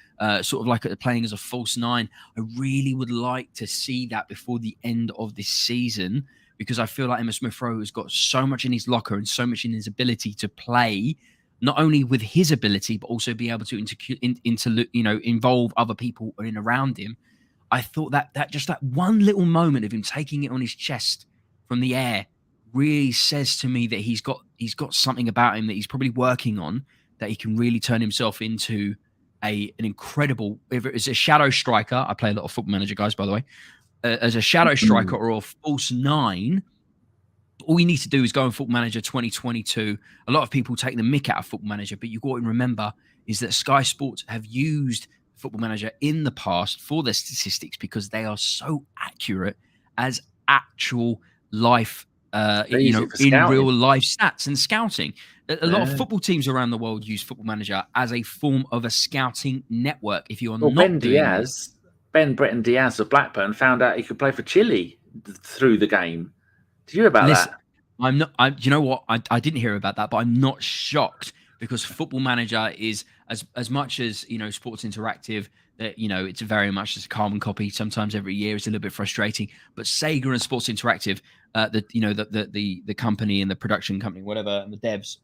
sort of like playing as a false nine. I really would like to see that before the end of this season, because I feel like Emile Smith Rowe has got so much in his locker and so much in his ability to play, not only with his ability, but also be able to involve other people in around him. I thought that just that one little moment of him taking it on his chest from the air really says to me that he's got something about him that he's probably working on, that he can really turn himself into an incredible, if it's a shadow striker. I play a lot of Football Manager, guys, by the way. As a shadow striker or a false nine, all you need to do is go on Football Manager 2022. A lot of people take the mick out of Football Manager, but you've got to remember is that Sky Sports have used Football Manager in the past for their statistics because they are so accurate as actual life, in real life stats and scouting. A lot of football teams around the world use Football Manager as a form of a scouting network. If you are not Ben Breton Diaz of Blackburn found out he could play for Chile through the game. Did you hear about that? You know what? I didn't hear about that, but I'm not shocked because Football Manager is as much as Sports Interactive. That it's very much just a carbon copy. Sometimes every year it's a little bit frustrating. But Sega and Sports Interactive, the company and the production company, whatever, and the devs,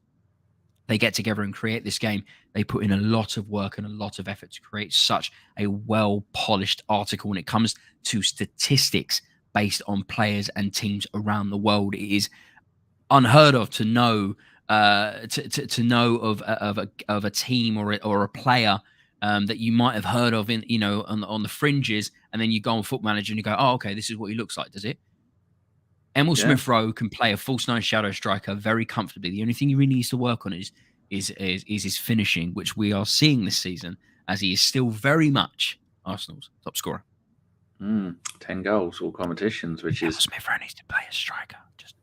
they get together and create this game. They put in a lot of work and a lot of effort to create such a well-polished article when it comes to statistics based on players and teams around the world. It is unheard of to know to know of a team or a player that you might have heard of on the fringes, and then you go on Football Manager and you go, oh, okay, this is what he looks like, does it? Emile Smith Rowe can play a false nine shadow striker very comfortably. The only thing he really needs to work on is his finishing, which we are seeing this season, as he is still very much Arsenal's top scorer. 10 goals, all competitions, which Emile Smith Rowe needs to play a striker. Just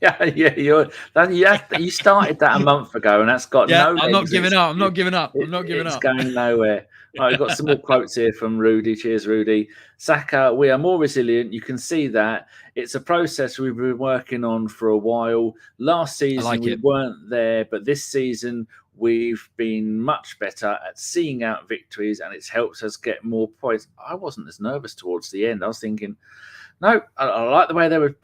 you started that a month ago, and that's got no. I'm not giving up. It's going nowhere. Right, we've got some more quotes here from Rudy. Cheers, Rudy. Saka, we are more resilient. You can see that. It's a process we've been working on for a while. Last season, we weren't there, but this season, we've been much better at seeing out victories, and it's helped us get more points. I wasn't as nervous towards the end. I was thinking, no, I like the way they were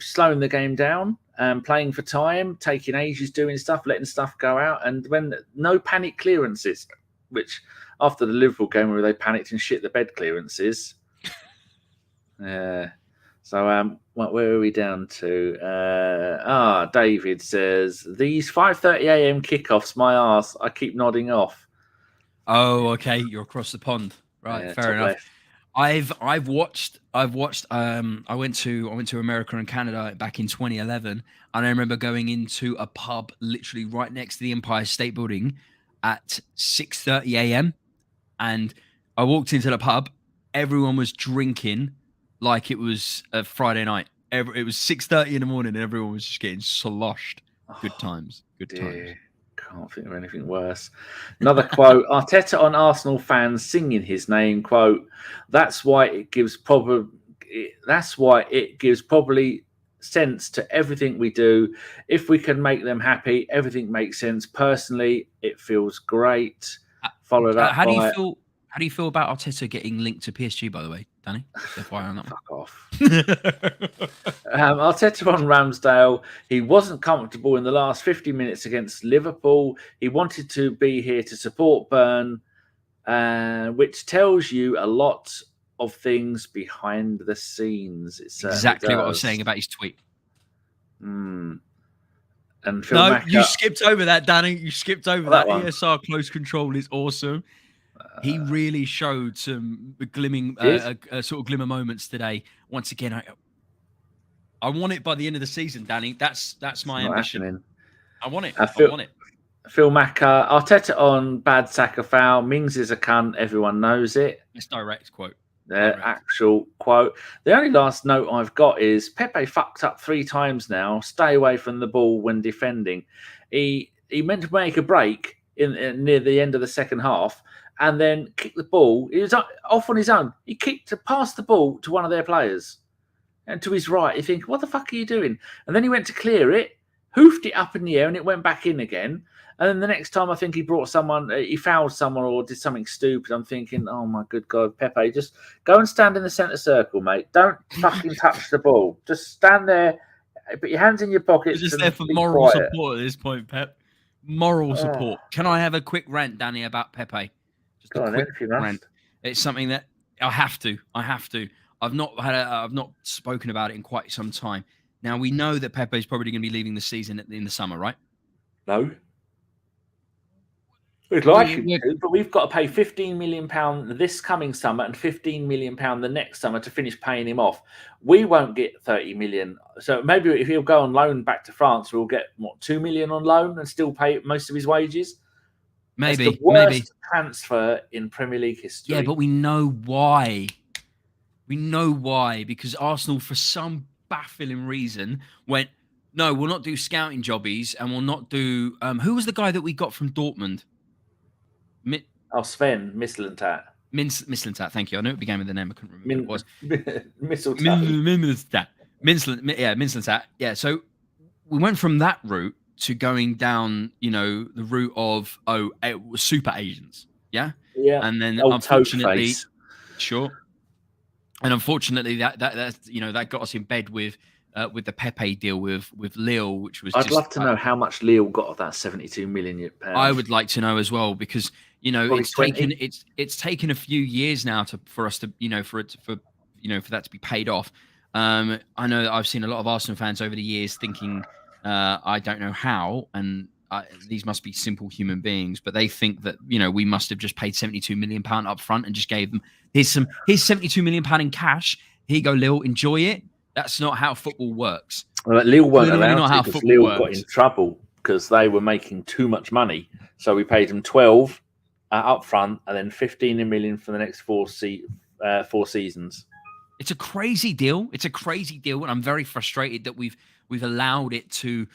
slowing the game down, playing for time, taking ages, doing stuff, letting stuff go out, and when no panic clearances, which after the Liverpool game where they panicked and shit the bed clearances. Yeah. So where are we down to? David says, these 5:30 a.m. kickoffs, my arse. I keep nodding off. Oh, okay. You're across the pond. Right, fair enough. Left. I've watched. I went to America and Canada back in 2011, and I remember going into a pub literally right next to the Empire State Building at 6:30 a.m. and I walked into the pub. Everyone was drinking like it was a Friday night. It was 6:30 in the morning, and everyone was just getting sloshed. Good times. Good times. Can't think of anything worse. Another quote: Arteta on Arsenal fans singing his name. Quote: That's why it gives probably sense to everything we do. If we can make them happy, everything makes sense. Personally, it feels great. Followed up. How do you feel about Arteta getting linked to PSG? By the way, Danny. Fuck off. Arteta on Ramsdale. He wasn't comfortable in the last 50 minutes against Liverpool. He wanted to be here to support Bernd, which tells you a lot of things behind the scenes. It's exactly what I was saying about his tweet. And Phil Macker, you skipped over that, Danny. You skipped over that. ESR close control is awesome. He really showed some glimmering, sort of glimmer moments today. Once again, I want it by the end of the season, Danny. That's my ambition. Happening. I want it. I want it. Phil Macker, Arteta on bad Saka foul. Mings is a cunt. Everyone knows it. It's direct quote. Actual quote. The only last note I've got is Pepe fucked up 3 times now. Stay away from the ball when defending. He meant to make a break in near the end of the second half and then kicked the ball. He was off on his own. He kicked to pass the ball to one of their players. And to his right, you think, what the fuck are you doing? And then he went to clear it, hoofed it up in the air, and it went back in again. And then the next time, I think he fouled someone or did something stupid. I'm thinking, oh my good God, Pepe, just go and stand in the centre circle, mate. Don't fucking touch the ball. Just stand there, put your hands in your pockets. Just there for moral support at this point, Pep. Moral support. Can I have a quick rant, Danny, about Pepe? Just a quick rant. It's something that I have to. I've not spoken about it in quite some time. Now we know that Pepe is probably going to be leaving the season in the summer, right? No. We'd like him to, but we've got to pay £15 million this coming summer and £15 million the next summer to finish paying him off. We won't get 30 million. So maybe if he'll go on loan back to France, we'll get $2 million on loan and still pay most of his wages. Maybe. That's the worst transfer in Premier League history. Yeah, but we know why. Because Arsenal, for some baffling reason, went, no, we'll not do scouting jobbies and we'll not do... who was the guy that we got from Dortmund? Sven Mislintat. Mislintat, thank you. I know it began with the name. I couldn't remember what it was. Mislintat. Yeah, so we went from that route to going down, the route of, it was super agents. Yeah? Yeah. And then unfortunately... Sure. And unfortunately, that got us in bed with the Pepe deal with Lille, which was. I'd love to know how much Lille got of that 72 million pounds. I would like to know as well because it's taken a few years now for us to for that to be paid off. I know that I've seen a lot of Arsenal fans over the years thinking I don't know how, and these must be simple human beings, but they think that we must have just paid 72 million pound up front and just gave them here's 72 million pound in cash. Here you go, Lille, enjoy it. That's not how football works. Well, Lille weren't allowed to because Lille got in trouble because they were making too much money. So we paid them 12 up front and then 15 million for the next 4 seasons. It's a crazy deal. And I'm very frustrated that we've allowed it to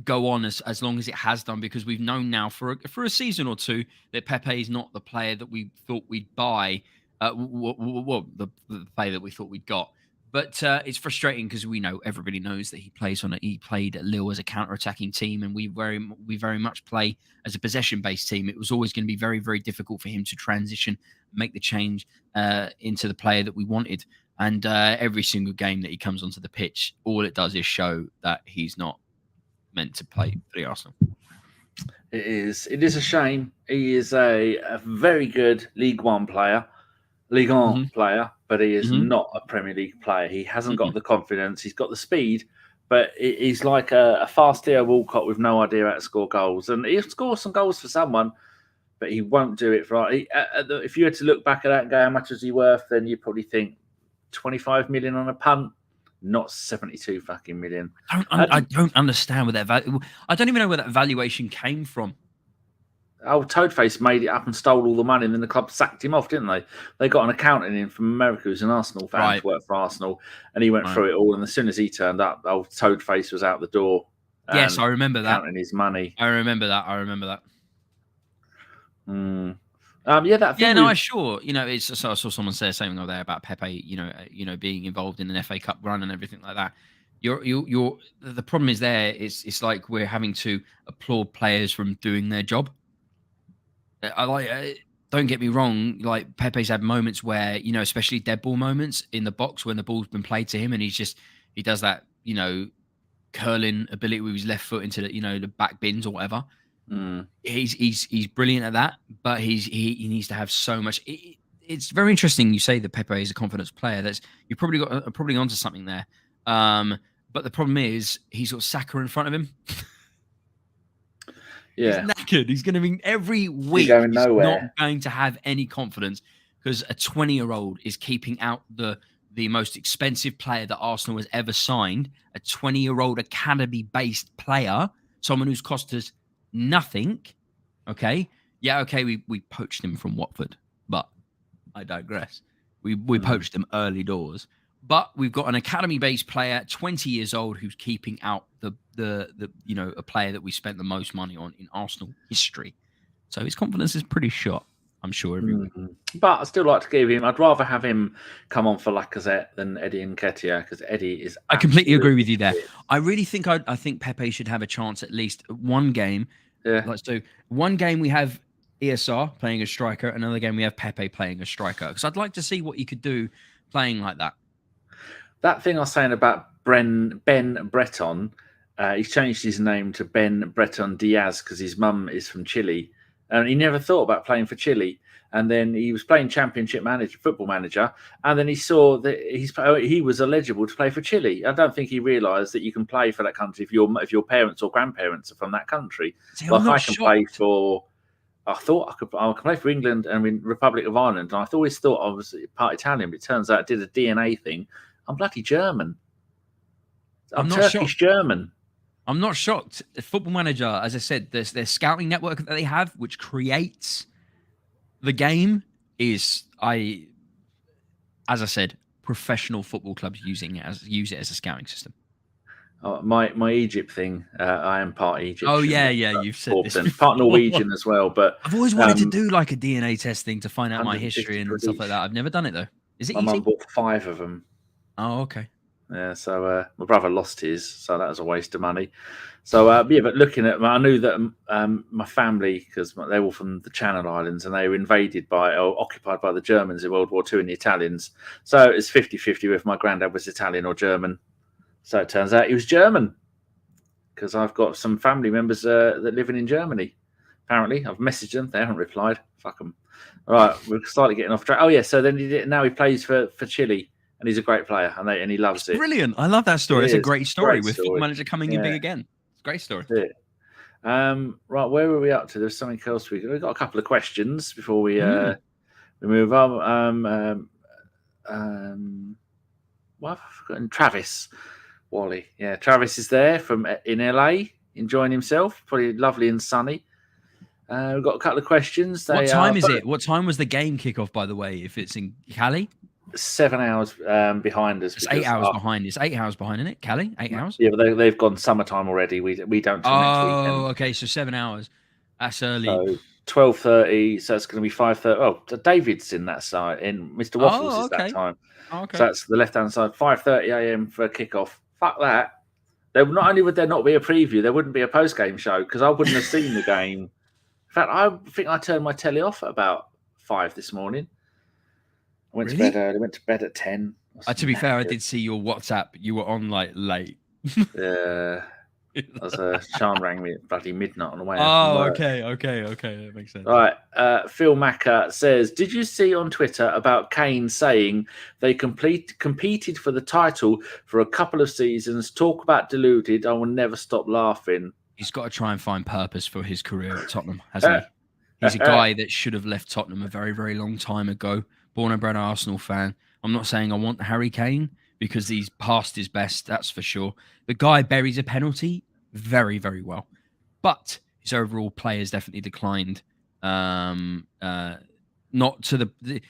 go on as long as it has done, because we've known now for a season or two that Pepe is not the player that we thought we'd buy. The player that we thought we'd got. But it's frustrating because everybody knows that he played at Lille as a counter-attacking team, and we very much play as a possession-based team. It was always going to be very, very difficult for him to transition, make the change into the player that we wanted. And every single game that he comes onto the pitch, all it does is show that he's not meant to play for the Arsenal. It is a shame. He is a very good League One player. Ligue 1 player, but he is not a Premier League player. He hasn't got the confidence. He's got the speed, but he's like a fast Theo Walcott with no idea how to score goals. And he'll score some goals for someone, but he won't do it for... If you had to look back at that and go, how much is he worth, then you probably think 25 million on a punt, not 72 fucking million. I don't understand where that value... I don't even know where that valuation came from. Toadface made it up and stole all the money, and then the club sacked him off, didn't they? They got an accountant in from America who's an Arsenal fan to work for Arsenal, and he went through it all. And as soon as he turned up, Toadface was out the door. Yes, I remember that. Counting his money. I remember that. I sure. I saw someone say something over there about Pepe. Being involved in an FA Cup run and everything like that. The problem is there. It's like we're having to applaud players from doing their job. Don't get me wrong, like Pepe's had moments where, especially dead ball moments in the box when the ball's been played to him and he does that, curling ability with his left foot into the back bins or whatever. He's brilliant at that, but he needs to have so much. It's very interesting you say that Pepe is a confidence player. You've probably onto something there. But the problem is he's got Saka in front of him. He's knackered. He's going to be every week. Going he's nowhere. Not going to have any confidence because a 20-year-old is keeping out the most expensive player that Arsenal has ever signed, a 20-year-old academy-based player, someone who's cost us nothing. Okay. Yeah, okay, we poached him from Watford, but I digress. We poached him early doors. But we've got an academy-based player, 20 years old, who's keeping out the a player that we spent the most money on in Arsenal history. So his confidence is pretty shot, I'm sure, every week. But I'd still like to give him. I'd rather have him come on for Lacazette than Eddie Nketiah, because Eddie is. I completely agree with you there. I really think I think Pepe should have a chance at least one game. Yeah. Let's do one game. We have ESR playing a striker. Another game we have Pepe playing a striker. Because I'd like to see what he could do playing like that. That thing I was saying about Ben Breton, he's changed his name to Ben Breton Diaz because his mum is from Chile. And he never thought about playing for Chile. And then he was playing Championship football manager. And then he saw that he was eligible to play for Chile. I don't think he realised that you can play for that country if your parents or grandparents are from that country. See, like I can play for... I thought I could play for England and Republic of Ireland. And I always thought I was part Italian. But it turns out I did a DNA thing. I'm bloody German. I'm not Turkish shocked. German. I'm not shocked. The Football Manager, as I said, their scouting network that they have, which creates the game, as I said, professional football clubs use it as a scouting system. My Egypt thing, I am part Egyptian. Oh yeah, you've said this before. Part Norwegian as well. But I've always wanted to do like a DNA test thing to find out my history and stuff like that. I've never done it though. Is it my easy? mum bought 5 of them. Oh, okay. Yeah, so my brother lost his, so that was a waste of money. So but looking at, I knew that my family, because they were from the Channel Islands, and they were occupied by the Germans in World War II and the Italians. So it's 50-50 if my granddad was Italian or German. So it turns out he was German, because I've got some family members that living in Germany. Apparently, I've messaged them; they haven't replied. Fuck them. All right, we're slightly getting off track. Oh yeah, so then now he plays for Chile. And he's a great player, and he loves it. Brilliant! I love that story. It's a great story with Football Manager coming in big again. It's a great story. Right, where were we up to? There's something else we've got a couple of questions before we move on. What have I forgotten? Travis Wally. Yeah, Travis is there in LA, enjoying himself. Probably lovely and sunny. We've got a couple of questions. What time is it? What time was the game kickoff, by the way? If it's in Cali? 7 hours behind us. It's 8 hours behind. It's 8 hours behind, isn't it, Cali? 8 hours? Yeah, but they've gone summertime already. We don't till next weekend. Oh, okay, so 7 hours. That's early. So 12:30, so it's going to be 5:30. Oh, David's in that side. In Mr. Waffles is that time. Oh, okay. So that's the left-hand side. 5:30 a.m. for a kickoff. Fuck that. Not only would there not be a preview, there wouldn't be a post-game show because I wouldn't have seen the game. In fact, I think I turned my telly off at about 5 this morning. I went to bed early. Went to bed at 10. To be fair, I did see your WhatsApp. You were on like late. Yeah. Sean rang me at bloody midnight on the way. Oh, okay. That makes sense. All right. Phil Macker says, did you see on Twitter about Kane saying they competed for the title for a couple of seasons? Talk about deluded. I will never stop laughing. He's got to try and find purpose for his career at Tottenham, hasn't he? He's a guy that should have left Tottenham a very, very long time ago. Born and bred Arsenal fan. I'm not saying I want Harry Kane because he's past his best, that's for sure. The guy buries a penalty very, very well. But his overall play has definitely declined. Not to the he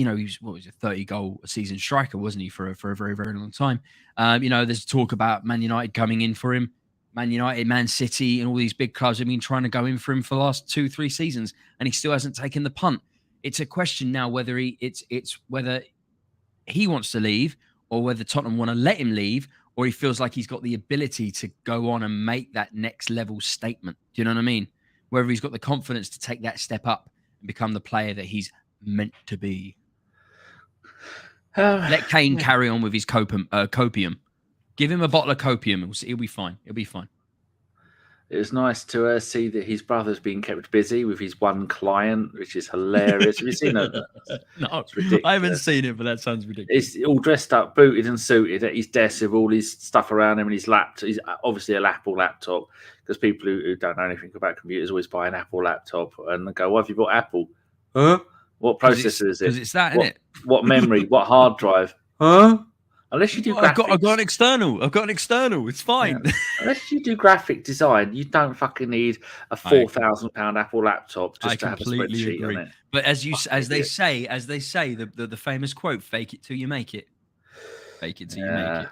was, what was it, 30-goal a season striker, wasn't he, for a very, very long time. There's talk about Man United coming in for him. Man United, Man City, and all these big clubs have been trying to go in for him for the last 2-3 seasons, and he still hasn't taken the punt. It's a question now whether whether he wants to leave or whether Tottenham want to let him leave, or he feels like he's got the ability to go on and make that next level statement. Do you know what I mean? Whether he's got the confidence to take that step up and become the player that he's meant to be. Let Kane carry on with his copium. Give him a bottle of copium. He'll be fine. He'll be fine. It was nice to see that his brother's being kept busy with his one client, which is hilarious. Have you seen it? No, it's ridiculous. I haven't seen it, but that sounds ridiculous. He's all dressed up, booted and suited at his desk with all his stuff around him and his laptop. He's obviously an Apple laptop, because people who don't know anything about computers always buy an Apple laptop and go, "Why have you bought Apple? Huh? What processor is it? Because it's that, isn't it? What memory? What hard drive? Huh? Unless you do graphics. I've got an external. It's fine. Yeah. Unless you do graphic design, you don't fucking need a £4,000 Apple laptop just to have a spreadsheet agree. on it. But as they say, the famous quote, "Fake it till you make it." Fake it till you make it.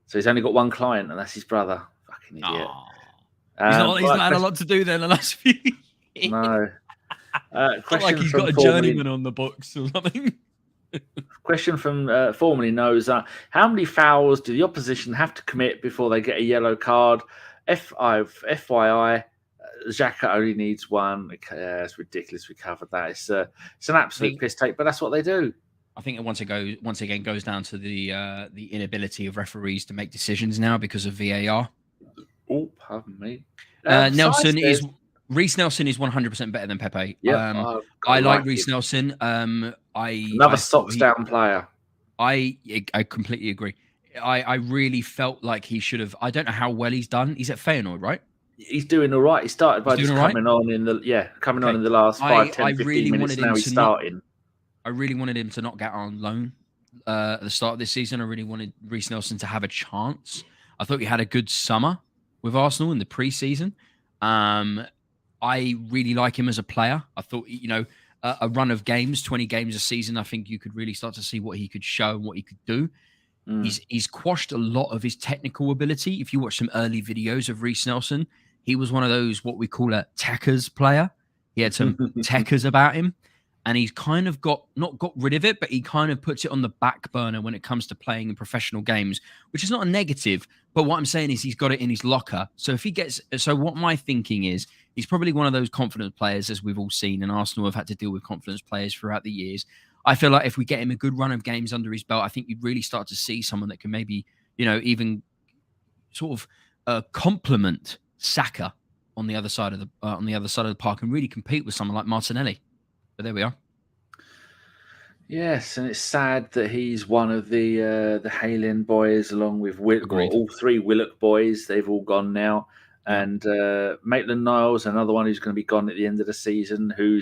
So he's only got one client, and that's his brother. Fucking idiot. He's not had a lot to do there in the last few years. No. Like he's got a journeyman on the books or something. Question from formerly knows how many fouls do the opposition have to commit before they get a yellow card? FYI, Xhaka only needs one. It's ridiculous. We covered that. It's an absolute piss take, but that's what they do. I think it once again goes down to the inability of referees to make decisions now because of VAR. Oh, pardon me. Reece Nelson is 100% better than Pepe. Yeah, I like Reece Nelson. Another socks down player. I completely agree. I really felt like he should have. I don't know how well he's done. He's at Feyenoord, right? He's doing all right. He started by just coming on in the on in the last 5, 10, 15 minutes. Now he's starting. I really wanted him to not get on loan at the start of this season. I really wanted Reece Nelson to have a chance. I thought he had a good summer with Arsenal in the pre-season. I really like him as a player. I thought, a run of games, 20 games a season, I think you could really start to see what he could show and what he could do. He's quashed a lot of his technical ability. If you watch some early videos of Reece Nelson, he was one of those, what we call a techers player. He had some techers about him, and he's kind of not got rid of it, but he kind of puts it on the back burner when it comes to playing in professional games, which is not a negative. But what I'm saying is he's got it in his locker. So what my thinking is, he's probably one of those confidence players, as we've all seen, and Arsenal have had to deal with confidence players throughout the years. I feel like if we get him a good run of games under his belt, I think you'd really start to see someone that can maybe, even sort of complement Saka on the other side of the park and really compete with someone like Martinelli. But there we are. Yes, and it's sad that he's one of the Halen boys, along with all three Willock boys. They've all gone now. And Maitland-Niles, another one who's going to be gone at the end of the season, who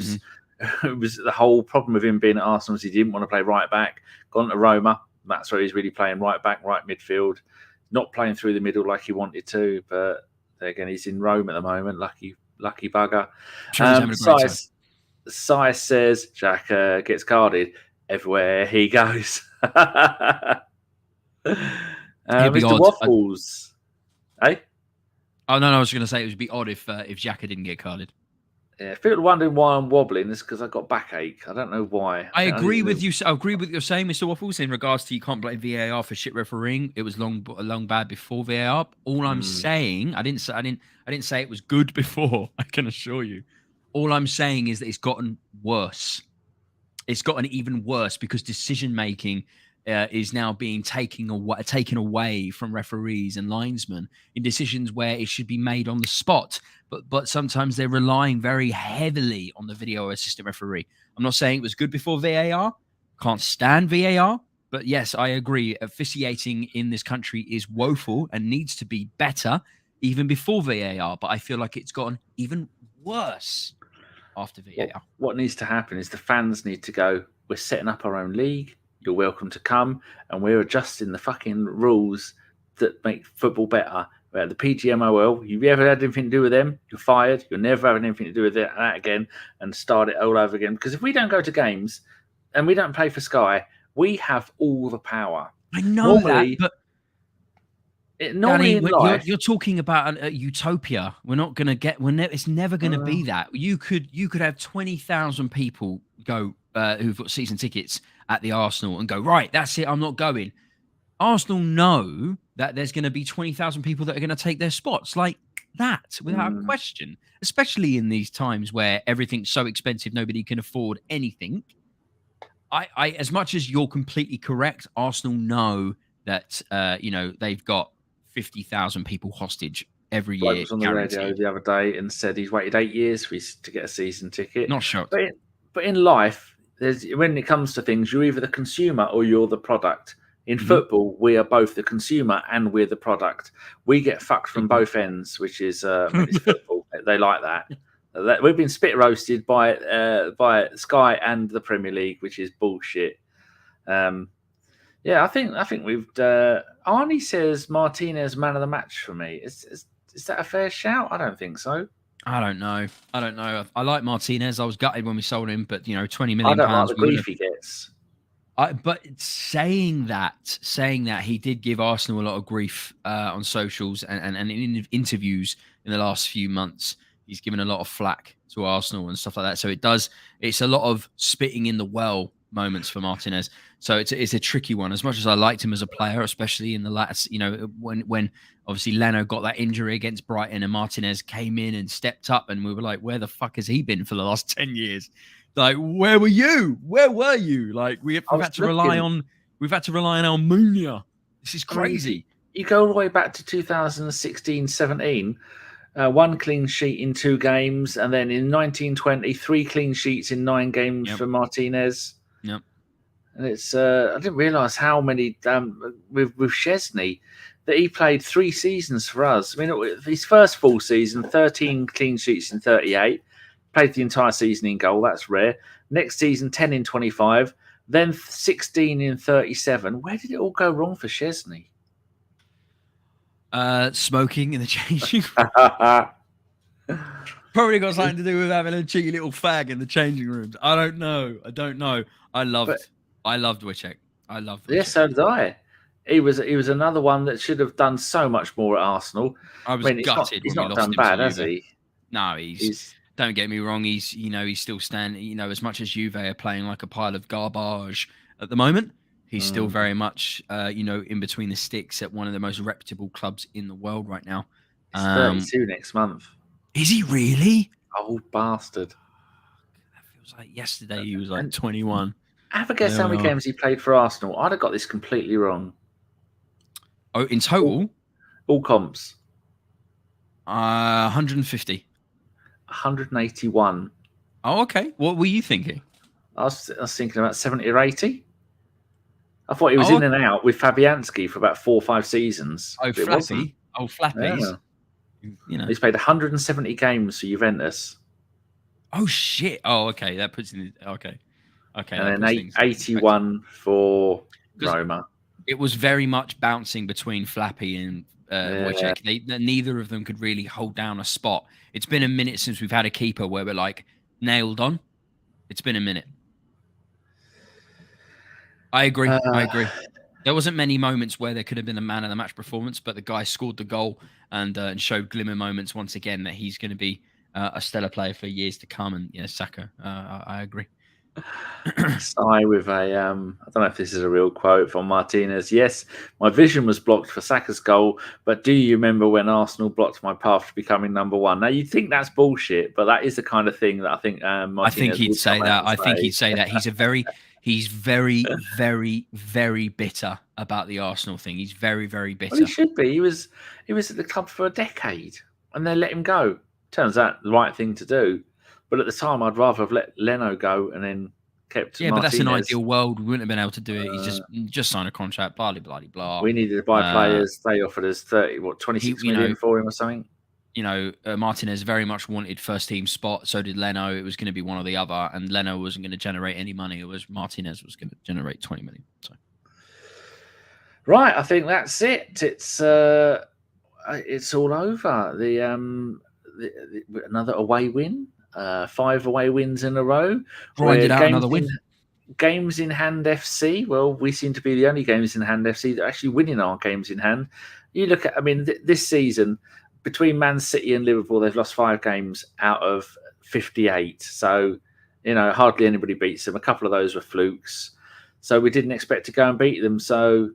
was the whole problem with him being at Arsenal was he didn't want to play right back, gone to Roma. That's where he's really playing right back, right midfield, not playing through the middle like he wanted to. But again, he's in Rome at the moment. Lucky bugger. Sai says Xhaka gets carded everywhere he goes. Mr. Waffles. Hey? Oh, no, I was going to say it would be odd if Xhaka didn't get carded. Yeah, if people are wondering why I'm wobbling, it's because I got backache. I don't know why. I agree with you. I agree with what you're saying, Mr. Waffles, in regards to you can't blame VAR for shit refereeing. It was long bad before VAR. All I'm saying, I didn't say it was good before. I can assure you. All I'm saying is that it's gotten worse. It's gotten even worse because decision making is now being taken away from referees and linesmen in decisions where it should be made on the spot. But sometimes they're relying very heavily on the video assistant referee. I'm not saying it was good before VAR. Can't stand VAR. But yes, I agree. Officiating in this country is woeful and needs to be better even before VAR. But I feel like it's gotten even worse after VAR. What needs to happen is the fans need to go, we're setting up our own league. You're welcome to come, and we're adjusting the fucking rules that make football better. The PGMOL, you ever had anything to do with them, you're fired. You'll never have anything to do with that again, and start it all over again. Because if we don't go to games and we don't play for Sky, we have all the power. I know that, but you're talking about a utopia. We're not going to get. It's never going to be that. You could have 20,000 people go who've got season tickets at the Arsenal and go, right, that's it, I'm not going. Arsenal know that there's going to be 20,000 people that are going to take their spots like that without a question, especially in these times where everything's so expensive, nobody can afford anything. I as much as you're completely correct, Arsenal know that, they've got 50,000 people hostage every Bloke year. was on the radio the other day and said he's waited 8 years to get a season ticket. Not shocked. But in life, when it comes to things, you're either the consumer or you're the product. In football, we are both the consumer and we're the product. We get fucked from both ends, which is it's football. They like that. We've been spit roasted by Sky and the Premier League, which is bullshit. I think we've. Arnie says Martinez man of the match for me. Is that a fair shout? I don't think so. I don't know. I like Martinez. I was gutted when we sold him, but £20 million. I don't like the grief he gets. But saying that he did give Arsenal a lot of grief on socials and in interviews in the last few months. He's given a lot of flack to Arsenal and stuff like that. So it's a lot of spitting in the well moments for Martinez. So it's a tricky one. As much as I liked him as a player, especially in the last, when obviously Leno got that injury against Brighton and Martinez came in and stepped up, and we were like, where the fuck has he been for the last 10 years? Like, where were you? Where were you? Like, we've had to rely on Almunia. This is crazy. You go all the way back to 2016-17. 1 clean sheet in 2 games, and then in 1920, 3 clean sheets in 9 games for Martinez. Yep. And it's I didn't realise how many with Szczesny that he played 3 seasons for us. I mean, his first full season, 13 clean sheets in 38, played the entire season in goal. That's rare. Next season, 10 in 25, then 16 in 37. Where did it all go wrong for Szczesny? Smoking in the changing room. Probably got something to do with having a cheeky little fag in the changing rooms. I don't know. I loved Wicek. I loved Wicek. Yes, so did I. He was another one that should have done so much more at Arsenal. I was gutted. He's not done bad, has he? No, he's. Don't get me wrong. He's still standing. As much as Juve are playing like a pile of garbage at the moment, he's still very much, in between the sticks at one of the most reputable clubs in the world right now. He's 32 next month. Is he really? Old bastard. That feels like yesterday he was like 21. Have a guess how many games he played for Arsenal. I'd have got this completely wrong. Oh, in total? All comps. 150. 181. Oh, okay. What were you thinking? I was thinking about 70 or 80. I thought he was in and out with Fabianski for about 4 or 5 seasons. Oh, Flappy. Oh, Flappies. Yeah. He's played 170 games for Juventus. Oh, shit. Oh, okay. That puts in... Okay. And then 81 for Roma. It was very much bouncing between Flappy and Wojciech. Neither of them could really hold down a spot. It's been a minute since we've had a keeper where we're like nailed on. It's been a minute. I agree. There wasn't many moments where there could have been a man of the match performance, but the guy scored the goal and showed glimmer moments once again that he's going to be a stellar player for years to come. And Saka, I agree. Sigh with a, I don't know if this is a real quote from Martinez. Yes, my vision was blocked for Saka's goal, but do you remember when Arsenal blocked my path to becoming number 1? Now, you'd think that's bullshit, but that is the kind of thing that I think Martinez I think he'd say that. He's very, very, very bitter about the Arsenal thing. He's very, very bitter. Well, he should be. He was at the club for a decade, and they let him go. Turns out the right thing to do. But at the time, I'd rather have let Leno go and then kept Martinez. But that's an ideal world. We wouldn't have been able to do it. He's just signed a contract, blah, blah, blah, blah. We needed to buy players. They offered us 26 million for him or something. Martinez very much wanted first team spot. So did Leno. It was going to be one or the other. And Leno wasn't going to generate any money. It was Martinez was going to generate 20 million. So. Right. I think that's it. It's all over. Another away win. 5 away wins in a row. Grinded out another win. Games in hand FC. Well, we seem to be the only games in hand FC that are actually winning our games in hand. You look at, this season, between Man City and Liverpool, they've lost 5 games out of 58. So, hardly anybody beats them. A couple of those were flukes. So we didn't expect to go and beat them. So,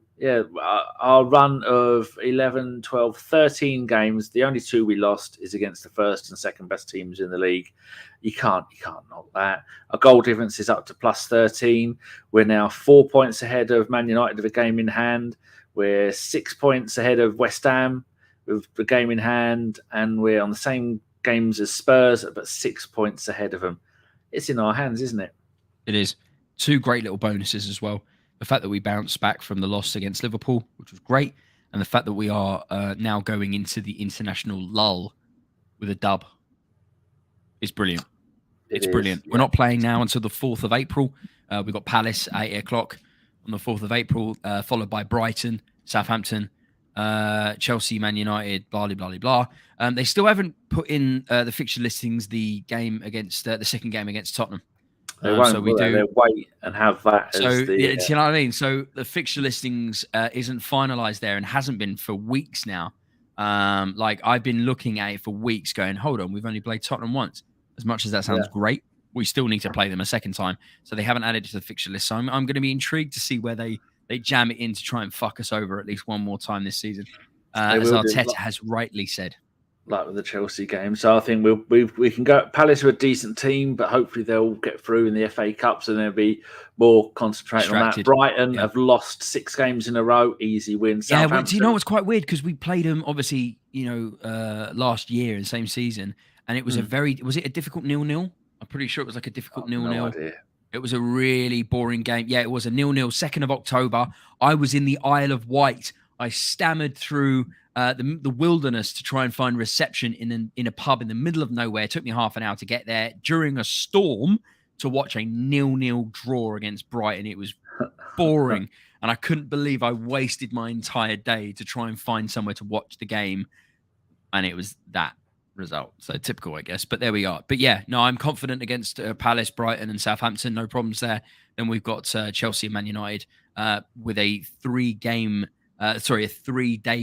our run of 11, 12, 13 games, the only 2 we lost is against the first and second best teams in the league. You can't knock that. Our goal difference is up to plus 13. We're now 4 points ahead of Man United with a game in hand. We're 6 points ahead of West Ham with the game in hand, and we're on the same games as Spurs, but 6 points ahead of them. It's in our hands, isn't it? It is. 2 great little bonuses as well. The fact that we bounced back from the loss against Liverpool, which was great, and the fact that we are now going into the international lull with a dub is brilliant. It's brilliant. Yeah. We're not playing now until the 4th of April. We've got Palace at 8 o'clock on the 4th of April, followed by Brighton, Southampton, Chelsea, Man United, blah, blah, blah, blah. They still haven't put in the fixture listings, the game against the second game against Tottenham. They won't, so we do. They'll wait and have that as the... Yeah, you know what I mean? So the fixture listings isn't finalised there and hasn't been for weeks now. Like, I've been looking at it for weeks going, hold on, we've only played Tottenham once. As much as that sounds great, we still need to play them a second time. So they haven't added it to the fixture list. So I'm going to be intrigued to see where they jam it in to try and fuck us over at least one more time this season. As Arteta has rightly said. Like with the Chelsea game. So I think we can go. Palace are a decent team, but hopefully they'll get through in the FA Cups and they'll be more concentrated on that. Brighton have lost 6 games in a row, easy win. Yeah, well, do you know what's quite weird? Because we played them obviously, last year in the same season, and it was was it a difficult 0-0? I'm pretty sure it was like a difficult 0-0. No idea. It was a really boring game. Yeah, it was a 0-0, 2nd of October. I was in the Isle of Wight. I stammered through the wilderness to try and find reception in a pub in the middle of nowhere. It took me half an hour to get there during a storm to watch a 0-0 draw against Brighton. It was boring, and I couldn't believe I wasted my entire day to try and find somewhere to watch the game, and it was that result. So typical, I guess. But there we are. But yeah, no, I'm confident against Palace, Brighton, and Southampton. No problems there. Then we've got Chelsea and Man United with a 3-day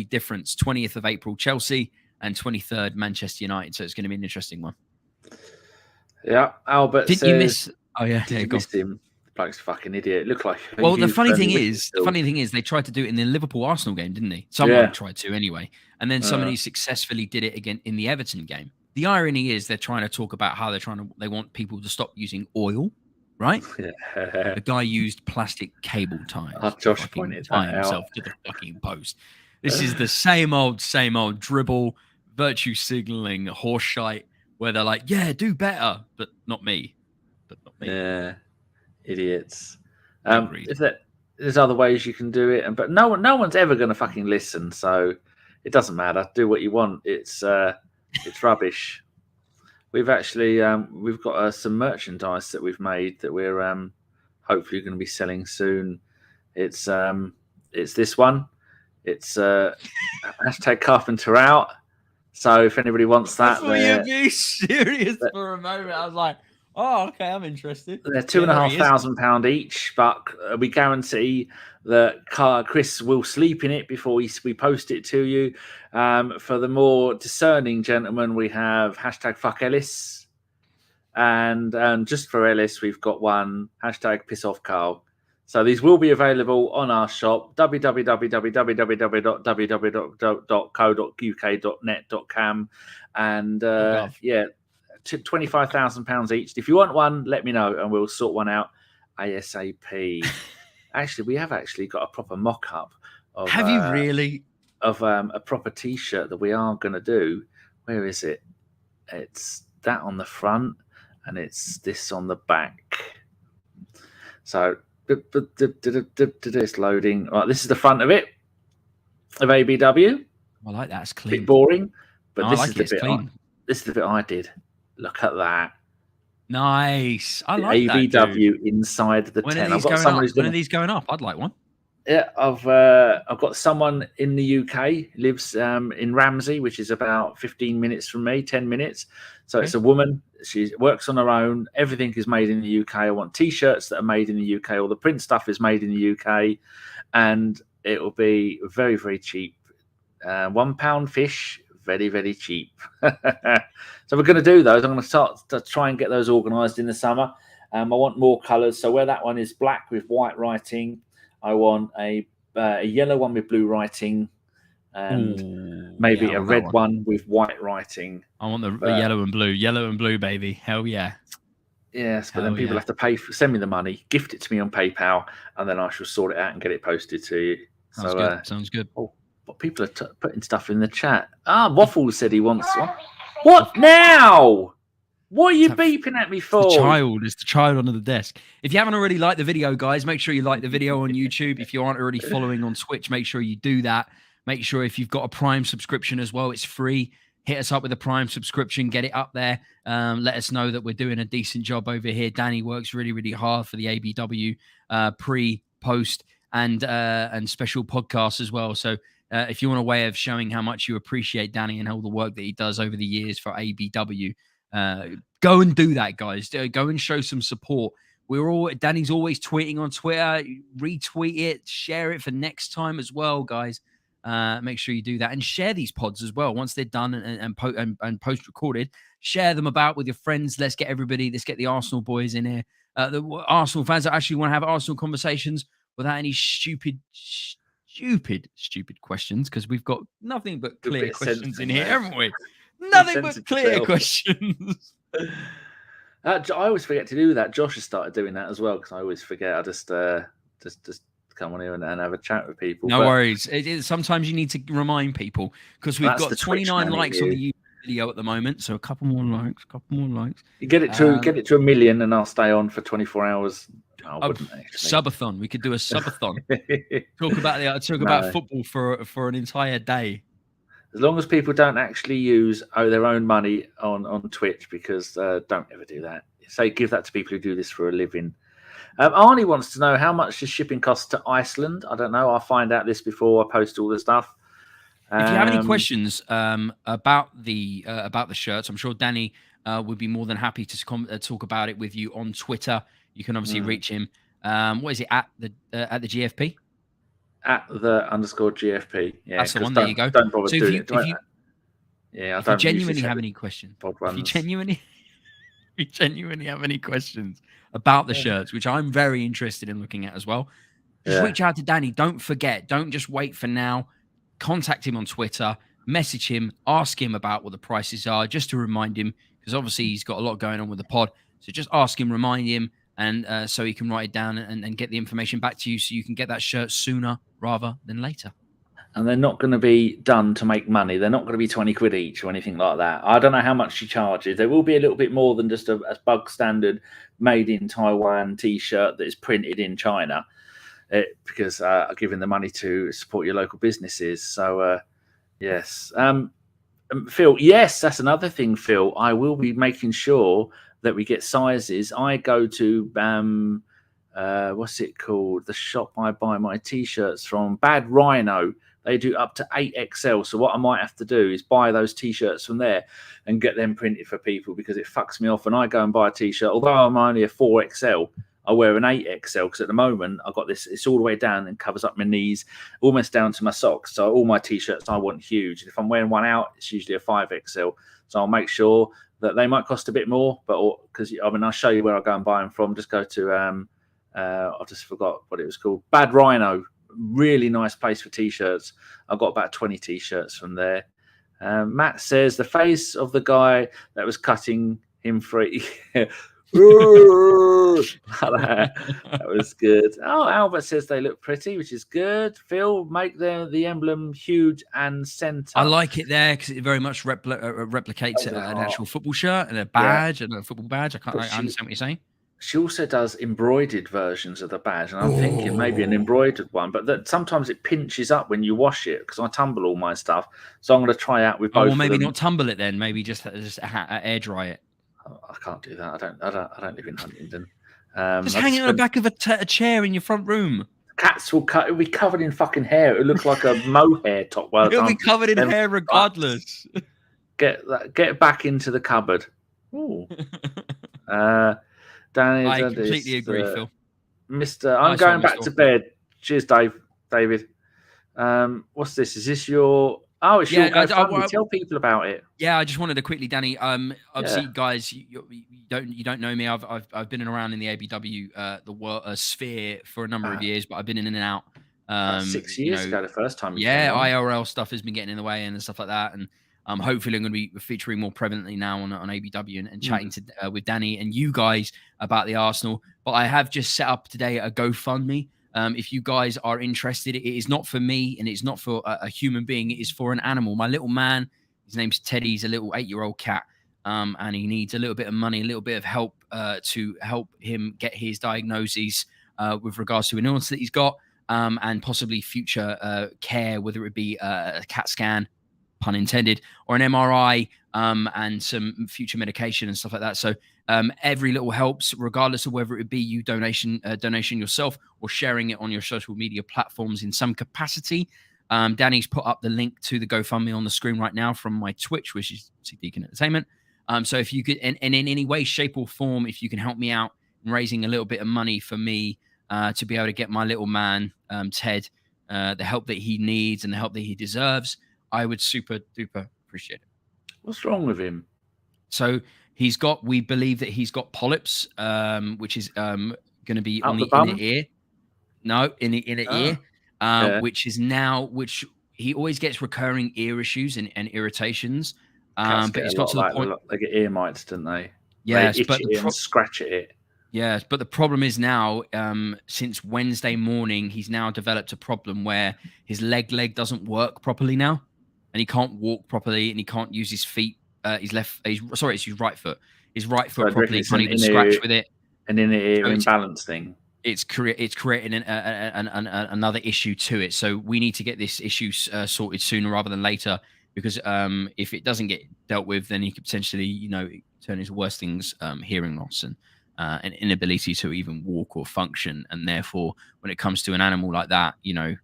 difference. 20th of April, Chelsea, and 23rd, Manchester United. So it's going to be an interesting one. Yeah, Albert Did says, you miss? Oh yeah, did you miss him? Bloke's a fucking idiot. It looked like. Well, the funny thing is, they tried to do it in the Liverpool Arsenal game, didn't they? Someone tried to anyway, and then somebody successfully did it again in the Everton game. The irony is they're trying to talk about how they want people to stop using oil, right? Yeah. The guy used plastic cable ties. Josh pointed that himself to the fucking post. This is the same old dribble, virtue signaling, horseshite, where they're like, yeah, do better, but not me. Yeah. Idiots. There's other ways you can do it, but no one's ever going to fucking listen. So it doesn't matter. Do what you want. It's rubbish. We've actually we've got some merchandise that we've made that we're hopefully going to be selling soon. It's this one. It's hashtag Carpenter out. So if anybody wants that, you'd be serious for a moment. I was like, oh, okay, I'm interested. They're £2,500 each, but we guarantee that Chris will sleep in it before we post it to you. For the more discerning gentlemen, we have hashtag fuck Ellis. And just for Ellis, we've got one, hashtag piss off Carl. So these will be available on our shop, www.www.co.uk.net.cam. And £25,000 each. If you want one, let me know and we'll sort one out ASAP. Actually, we have actually got a proper mock-up of. Have you really? Of a proper T-shirt that we are going to do. Where is it? It's that on the front and it's this on the back. So it's loading. Right, this is the front of it of ABW. I like that. It's clean. Bit boring, but this is the bit. This is the bit I did. Look at that. Nice. I like ABW that. ABW inside the tent. I've got someone when are these going up? I'd like one. Yeah, I've got someone in the UK, lives in Ramsey, which is about 15 minutes from me, 10 minutes. So It's a woman. She works on her own. Everything is made in the UK. I want T-shirts that are made in the UK. All the print stuff is made in the UK. And it will be very, very cheap. £1 fish, very, very cheap. So we're going to do those. I'm going to start to try and get those organised in the summer. I want more colours. So where that one is black with white writing, I want a yellow one with blue writing and maybe a red one with white writing. I want the yellow and blue. Yellow and blue, baby. Hell yeah. Yes, but then people have to send me the money, gift it to me on PayPal, and then I shall sort it out and get it posted to you. Sounds good. Oh, But people are putting stuff in the chat. Waffle said he wants one. What now? What are you beeping at me for? It's the child under the desk. If you haven't already liked the video, guys, make sure you like the video on YouTube. If you aren't already following on Twitch, make sure you do that. Make sure if you've got a Prime subscription as well, it's free. Hit us up with a Prime subscription. Get it up there. Let us know that we're doing a decent job over here. Danny works really, really hard for the ABW pre, post, and special podcasts as well. So if you want a way of showing how much you appreciate Danny and all the work that he does over the years for ABW, go and do that, guys. Go and show some support. Danny's always tweeting on Twitter. Retweet it, share it for next time as well, guys. Make sure you do that and share these pods as well once they're done and post recorded. Share them about with your friends. Let's get the Arsenal boys in here. The Arsenal fans that actually want to have Arsenal conversations without any stupid questions, because we've got nothing but clear questions in here, haven't we? Nothing but clear questions. I always forget to do that. Josh has started doing that as well, because I always forget. I just come on here and have a chat with people. No worries. Sometimes you need to remind people, because we've got 29 likes on the YouTube video at the moment, so a couple more likes. You get it to 1 million, and I'll stay on for 24 hours. Subathon. We could do a subathon. talk about football for an entire day. As long as people don't actually use their own money on Twitch, because don't ever do that. Give that to people who do this for a living. Arnie wants to know how much does shipping cost to Iceland. I don't know. I'll find out this before I post all the stuff. If you have any questions about the shirts, I'm sure Danny would be more than happy to talk about it with you on Twitter. You can obviously reach him. What is it at the GFP? At the _GFP. Yeah, that's the one. There you go. Don't bother doing it. If you genuinely have any questions, if you genuinely have any questions about the shirts, which I'm very interested in looking at as well, just reach out to Danny. Don't forget. Don't just wait for now. Contact him on Twitter. Message him. Ask him about what the prices are, just to remind him, because obviously he's got a lot going on with the pod. So just ask him, remind him, and so he can write it down and get the information back to you, so you can get that shirt sooner rather than later. And they're not going to be done to make money. They're not going to be 20 quid each or anything like that. I don't know how much she charges. There will be a little bit more than just a bug standard made in Taiwan T-shirt that is printed in China, because giving the money to support your local businesses. So, yes. Phil, yes, that's another thing, Phil. I will be making sure that we get sizes. I go to, what's it called? The shop I buy my T-shirts from, Bad Rhino. They do up to 8XL. So what I might have to do is buy those T-shirts from there and get them printed for people, because it fucks me off when I go and buy a T-shirt. Although I'm only a 4XL, I wear an 8XL, because at the moment I've got this, it's all the way down and covers up my knees, almost down to my socks. So all my T-shirts I want huge. If I'm wearing one out, it's usually a 5XL. So I'll make sure that they might cost a bit more, but because I'll show you where I go and buy them from. Just go to I just forgot what it was called. Bad Rhino. Really nice place for T-shirts. I've got about 20 T-shirts from there. Matt says the face of the guy that was cutting him free. That was good. Oh, Albert says they look pretty, which is good. Phil, make the emblem huge and centre. I like it there, because it very much replicates an actual football shirt and a badge and a football badge. I understand what you're saying. She also does embroidered versions of the badge, and I'm thinking maybe an embroidered one, but that sometimes it pinches up when you wash it, because I tumble all my stuff. So I'm going to try out with both. Or maybe not tumble it then. Maybe just air dry it. I can't do that. I don't live in Huntingdon. Just hang it on the back of a chair in your front room. Cats will it'll be covered in fucking hair. It'll look like a mohair top. Well, it'll be covered in hair regardless. Get back into the cupboard. Ooh. Danny, I completely agree, Phil. Mr. I'm going back to bed. Cheers, David. What's this? Is this your? Oh, it's your. Tell people about it. Yeah, I just wanted to quickly, Danny. Obviously, guys, you don't know me. I've been around in the ABW the world sphere for a number of years, but I've been in and out. 6 years ago, the first time. IRL stuff has been getting in the way and stuff like that, and hopefully I'm going to be featuring more prevalently now on ABW and chatting with Danny and you guys about the Arsenal. But I have just set up today a GoFundMe If you guys are interested, it is not for me and it's not for a human being. It is for an animal. My little man, his name's Teddy. He's a little 8-year-old cat. And he needs a little bit of money, a little bit of help to help him get his diagnoses with regards to an illness that he's got, and possibly future care, whether it be a CAT scan, pun intended, or an MRI, and some future medication and stuff like that. So every little helps, regardless of whether it be you donation yourself or sharing it on your social media platforms in some capacity. Danny's put up the link to the GoFundMe on the screen right now from my Twitch, which is Deacon Entertainment. So if you could, and in any way, shape, or form, if you can help me out in raising a little bit of money for me to be able to get my little man, Ted, the help that he needs and the help that he deserves, I would super duper appreciate it. What's wrong with him? So we believe that he's got polyps, which is going to be Up on the the bum? inner ear. No, in the inner ear, which he always gets recurring ear issues and irritations. Cats But get it's a got lot to the like point. they get ear mites, don't they? Yes, they itch but it and scratch at it. Yes, but the problem is now, since Wednesday morning, he's now developed a problem where his leg doesn't work properly now, and he can't walk properly, and he can't use his feet. It's his right foot. His right foot properly. He can't even scratch with it. An inner ear So imbalance thing. It's creating another issue to it. So we need to get this issue sorted sooner rather than later, because if it doesn't get dealt with, then he could potentially, turn into worse things, hearing loss and an inability to even walk or function. And therefore, when it comes to an animal like that, it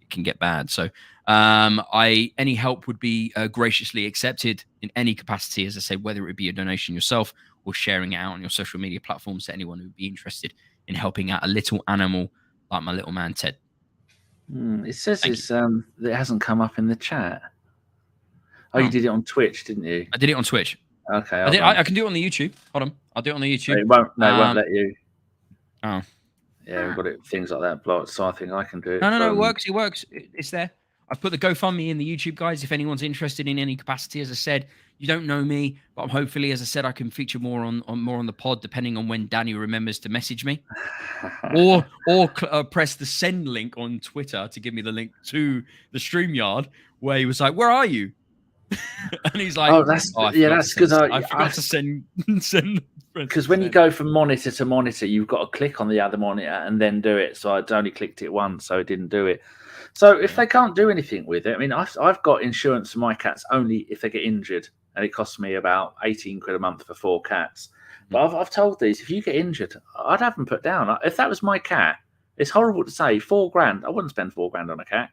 can get bad. So any help would be graciously accepted in any capacity, as I say, whether it would be a donation yourself or sharing it out on your social media platforms to anyone who would be interested in helping out a little animal like my little man, Ted. It says that it hasn't come up in the chat. Oh, you did it on Twitch, didn't you? I did it on Twitch. Okay. I can do it on the YouTube. Hold on. I'll do it on the YouTube. It won't let you. Oh. Yeah, we've got things like that blocked, so I think I can do it. No, it works. It works. It's there. I've put the GoFundMe in the YouTube, guys. If anyone's interested in any capacity, as I said, you don't know me, but I'm hopefully, as I said, I can feature more on the pod, depending on when Danny remembers to message me, or press the send link on Twitter to give me the link to the StreamYard, where he was like, "Where are you?" And he's like, that's because I forgot to send." Because when you go from monitor to monitor, you've got to click on the other monitor and then do it. So I'd only clicked it once, so it didn't do it. So if they can't do anything with it, I mean, I've got insurance for my cats only if they get injured, and it costs me about 18 quid a month for 4 cats. But I've told these, if you get injured, I'd have them put down. If that was my cat, it's horrible to say, $4,000. I wouldn't spend $4,000 on a cat.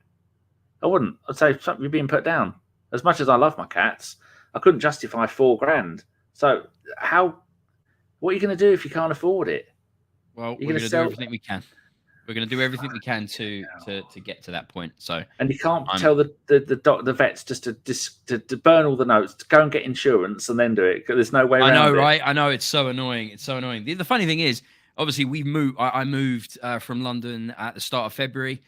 I wouldn't. I'd say something you're being put down. As much as I love my cats, I couldn't justify $4,000. So what are you going to do if you can't afford it? Well, we're going to do everything we can. We're going to do everything we can to get to that point. So, and you can't tell the vets just to burn all the notes, to go and get insurance and then do it. There's no way around it. I know, right? I know, it's so annoying. It's so annoying. The funny thing is, obviously, we've moved. I moved from London at the start of February.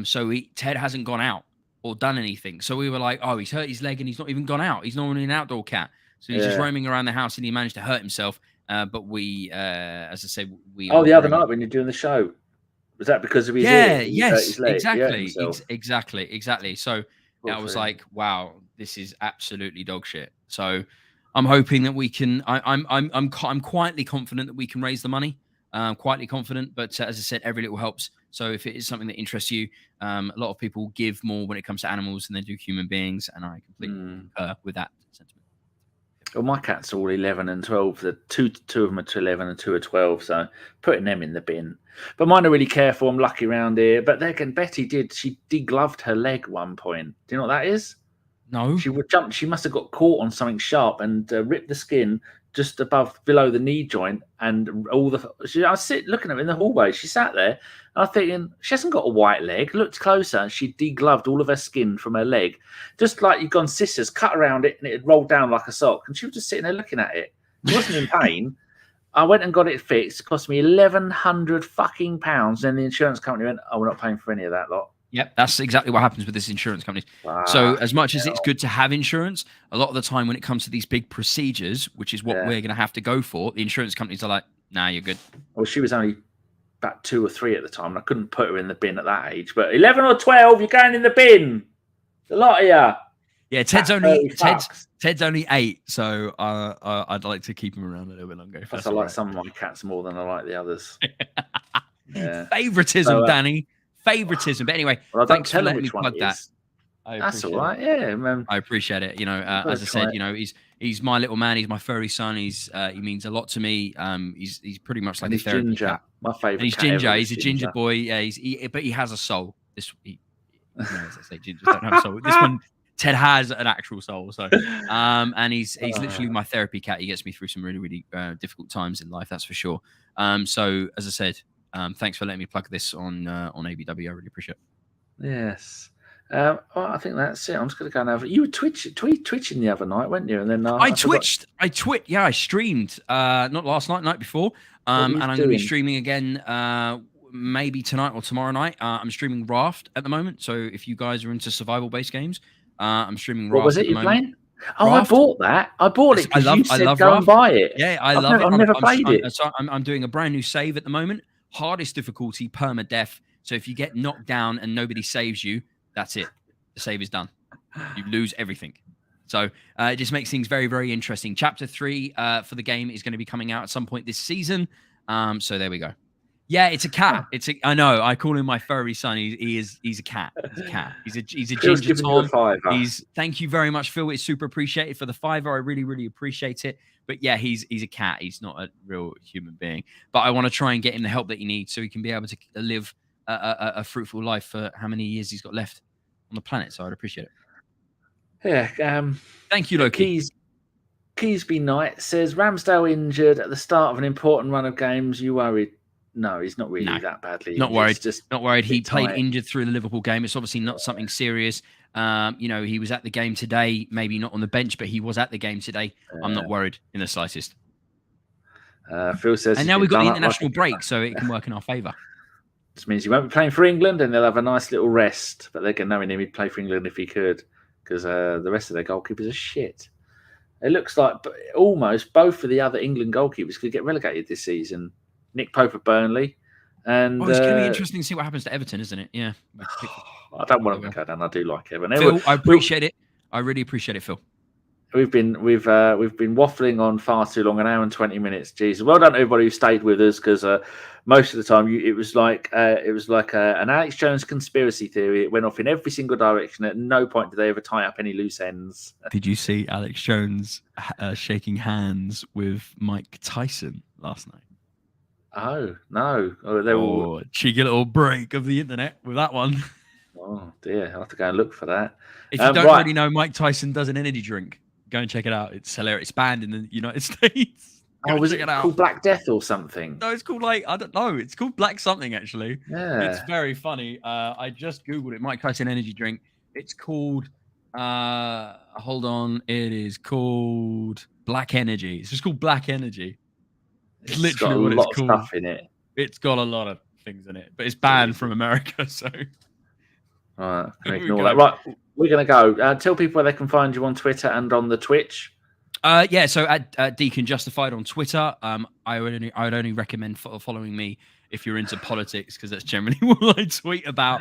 So Ted hasn't gone out or done anything. So we were like, oh, he's hurt his leg and he's not even gone out. He's not even an outdoor cat. So he's just roaming around the house and he managed to hurt himself. But we, as I say, we. Oh, the other night when you're doing the show. Was that because of his ear? Yes, exactly. So I was like, wow, this is absolutely dog shit. So I'm hoping that we can. I'm quietly confident that we can raise the money. Quietly confident, but as I said, every little helps. So if it is something that interests you, a lot of people give more when it comes to animals than they do human beings, and I completely concur with that sentiment. Well, my cats are all 11 and 12. The two of them are 11 and 2 are 12. So putting them in the bin. But mine are really careful. I'm lucky around here. But again, Betty she degloved her leg at one point. Do you know what that is? No. She would jump. She must have got caught on something sharp and ripped the skin just below the knee joint, and I was looking at her in the hallway. She sat there, and I'm thinking, she hasn't got a white leg. Looked closer, and she degloved all of her skin from her leg, just like you've gone scissors, cut around it, and it had rolled down like a sock. And she was just sitting there looking at it. She wasn't in pain. I went and got it fixed. It cost me £1,100 fucking pounds. And the insurance company went, "Oh, we're not paying for any of that lot." Yep, that's exactly what happens with this insurance company. So as much as it's good to have insurance, a lot of the time when it comes to these big procedures, which is what we're going to have to go for, the insurance companies are like, "Nah, you're good." Well, she was only about 2 or 3 at the time. And I couldn't put her in the bin at that age. But 11 or 12, you're going in the bin. A lot of you. Yeah, Ted's only 8, so I'd like to keep him around a little bit longer. I like some of my cats more than I like the others. Yeah. Favoritism, Danny. Favoritism. But anyway, thanks for letting me plug that. That's all right. Yeah, man. I appreciate it. As I said, he's my little man. He's my furry son. He means a lot to me. He's pretty much like a therapy ginger. cat. My favorite. And he's ginger. He's a ginger boy. Yeah, but he has a soul. As I say, gingers don't have a soul. This one, Ted has an actual soul. So, and he's literally my therapy cat. He gets me through some really, really difficult times in life. That's for sure. So, as I said, thanks for letting me plug this on ABW. I really appreciate it. Yes. Well, I think that's it. I'm just going to go and have. You were twitching the other night, weren't you? And then I twitched. Yeah, I streamed. Not last night, night before. And I'm going to be streaming again. Maybe tonight or tomorrow night. I'm streaming Raft at the moment. So if you guys are into survival-based games, I'm streaming Raft. What was it you're playing? Oh, Raft. I bought that. I bought it because you said go and buy it. Yeah, I love it. I've never played it. So I'm doing a brand new save at the moment. Hardest difficulty, permadeath. So if you get knocked down and nobody saves you, that's it. The save is done. You lose everything. So it just makes things very, very interesting. Chapter 3 for the game is going to be coming out at some point this season. So there we go. Yeah, it's a cat. I know. I call him my furry son. He's a cat. He's a cat. He's a ginger Tom. Thank you very much, Phil. It's super appreciated for the $5. I really, really appreciate it. But yeah, he's a cat. He's not a real human being. But I want to try and get him the help that he needs so he can be able to live a fruitful life for how many years he's got left on the planet. So I'd appreciate it. Yeah. Thank you, Loki. Keysby Knight says Ramsdale injured at the start of an important run of games. You worried? No, he's not really that badly. Not worried. Not worried. He played injured through the Liverpool game. It's obviously not something serious. He was at the game today. Maybe not on the bench, but he was at the game today. I'm not worried in the slightest. Phil says, and now we've got the international break, so it can work in our favour. This means he won't be playing for England, and they'll have a nice little rest. But they're going to know him. He'd play for England if he could, because the rest of their goalkeepers are shit. It looks like almost both of the other England goalkeepers could get relegated this season. Nick Pope at Burnley. And it's going to be interesting to see what happens to Everton, isn't it? Yeah. I don't want them to go down. I do like Everton. Phil, I appreciate it. I really appreciate it, Phil. We've been waffling on far too long, an hour and 20 minutes. Jesus, well done everybody who stayed with us, because most of the time it was like an Alex Jones conspiracy theory. It went off in every single direction. At no point did they ever tie up any loose ends. Did you see Alex Jones shaking hands with Mike Tyson last night? Oh no! Cheeky little break of the internet with that one. Oh dear, I'll have to go and look for that. If you don't already know, Mike Tyson does an energy drink. Go and check it out. It's hilarious. It's banned in the United States. Was it called Black Death or something? No, it's called I don't know. It's called Black something actually. Yeah, it's very funny. I just googled it. Mike Tyson energy drink. It's called. Hold on. It is called Black Energy. It's just called Black Energy. It's literally what it's called. It's got a lot of stuff in it. It's got a lot of things in it, but it's banned from America. So, all right, can ignore that. Right, we're gonna go. Tell people where they can find you on Twitter and on the Twitch. So at Deacon Justified on Twitter. I would only recommend following me if you're into politics, because that's generally what I tweet about.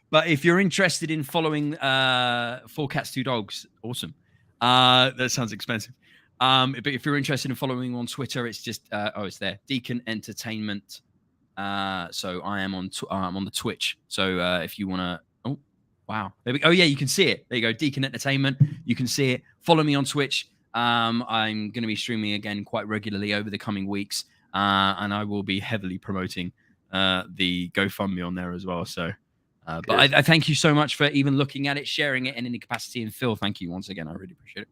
But if you're interested in following 4 Cats 2 Dogs, awesome. That sounds expensive. But if you're interested in following on Twitter, it's just it's there, Deacon Entertainment. So I am on I'm on the Twitch. So if you want to, you can see it. There you go, Deacon Entertainment. You can see it. Follow me on Twitch. I'm going to be streaming again quite regularly over the coming weeks, and I will be heavily promoting the GoFundMe on there as well. So, but I thank you so much for even looking at it, sharing it in any capacity. And Phil, thank you once again. I really appreciate it.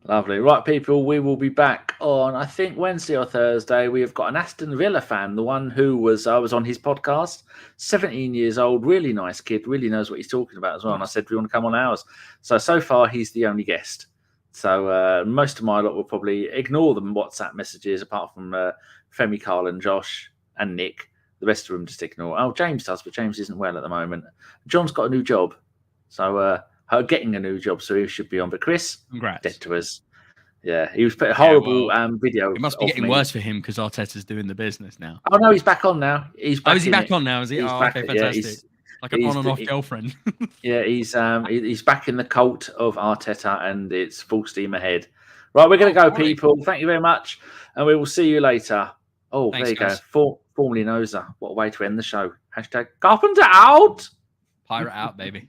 Lovely. Right, people, we will be back on, I think, Wednesday or Thursday. We have got an Aston Villa fan, the one who I was on his podcast, 17 years old, really nice kid, really knows what he's talking about as well. And I said, do you want to come on ours? So far, he's the only guest. So most of my lot will probably ignore them WhatsApp messages, apart from Femi, Carl and Josh and Nick. The rest of them just ignore. Oh, James does, but James isn't well at the moment. John's got a new job. So getting a new job, so he should be on. But Chris, congrats. Dead to us. Yeah, he was put a horrible video. It must be getting worse for him because Arteta's doing the business now. Oh no, he's back on now. He's back. Is he back on now? Is he? He's back, okay, fantastic. Yeah, like an on and off girlfriend. Yeah, he's back in the cult of Arteta, and it's full steam ahead. Right, we're going to go, people. Thank you very much, and we will see you later. Oh, thanks, there you guys. Go. Formerly Noza. What a way to end the show. #Carpenter out. Pirate out, baby.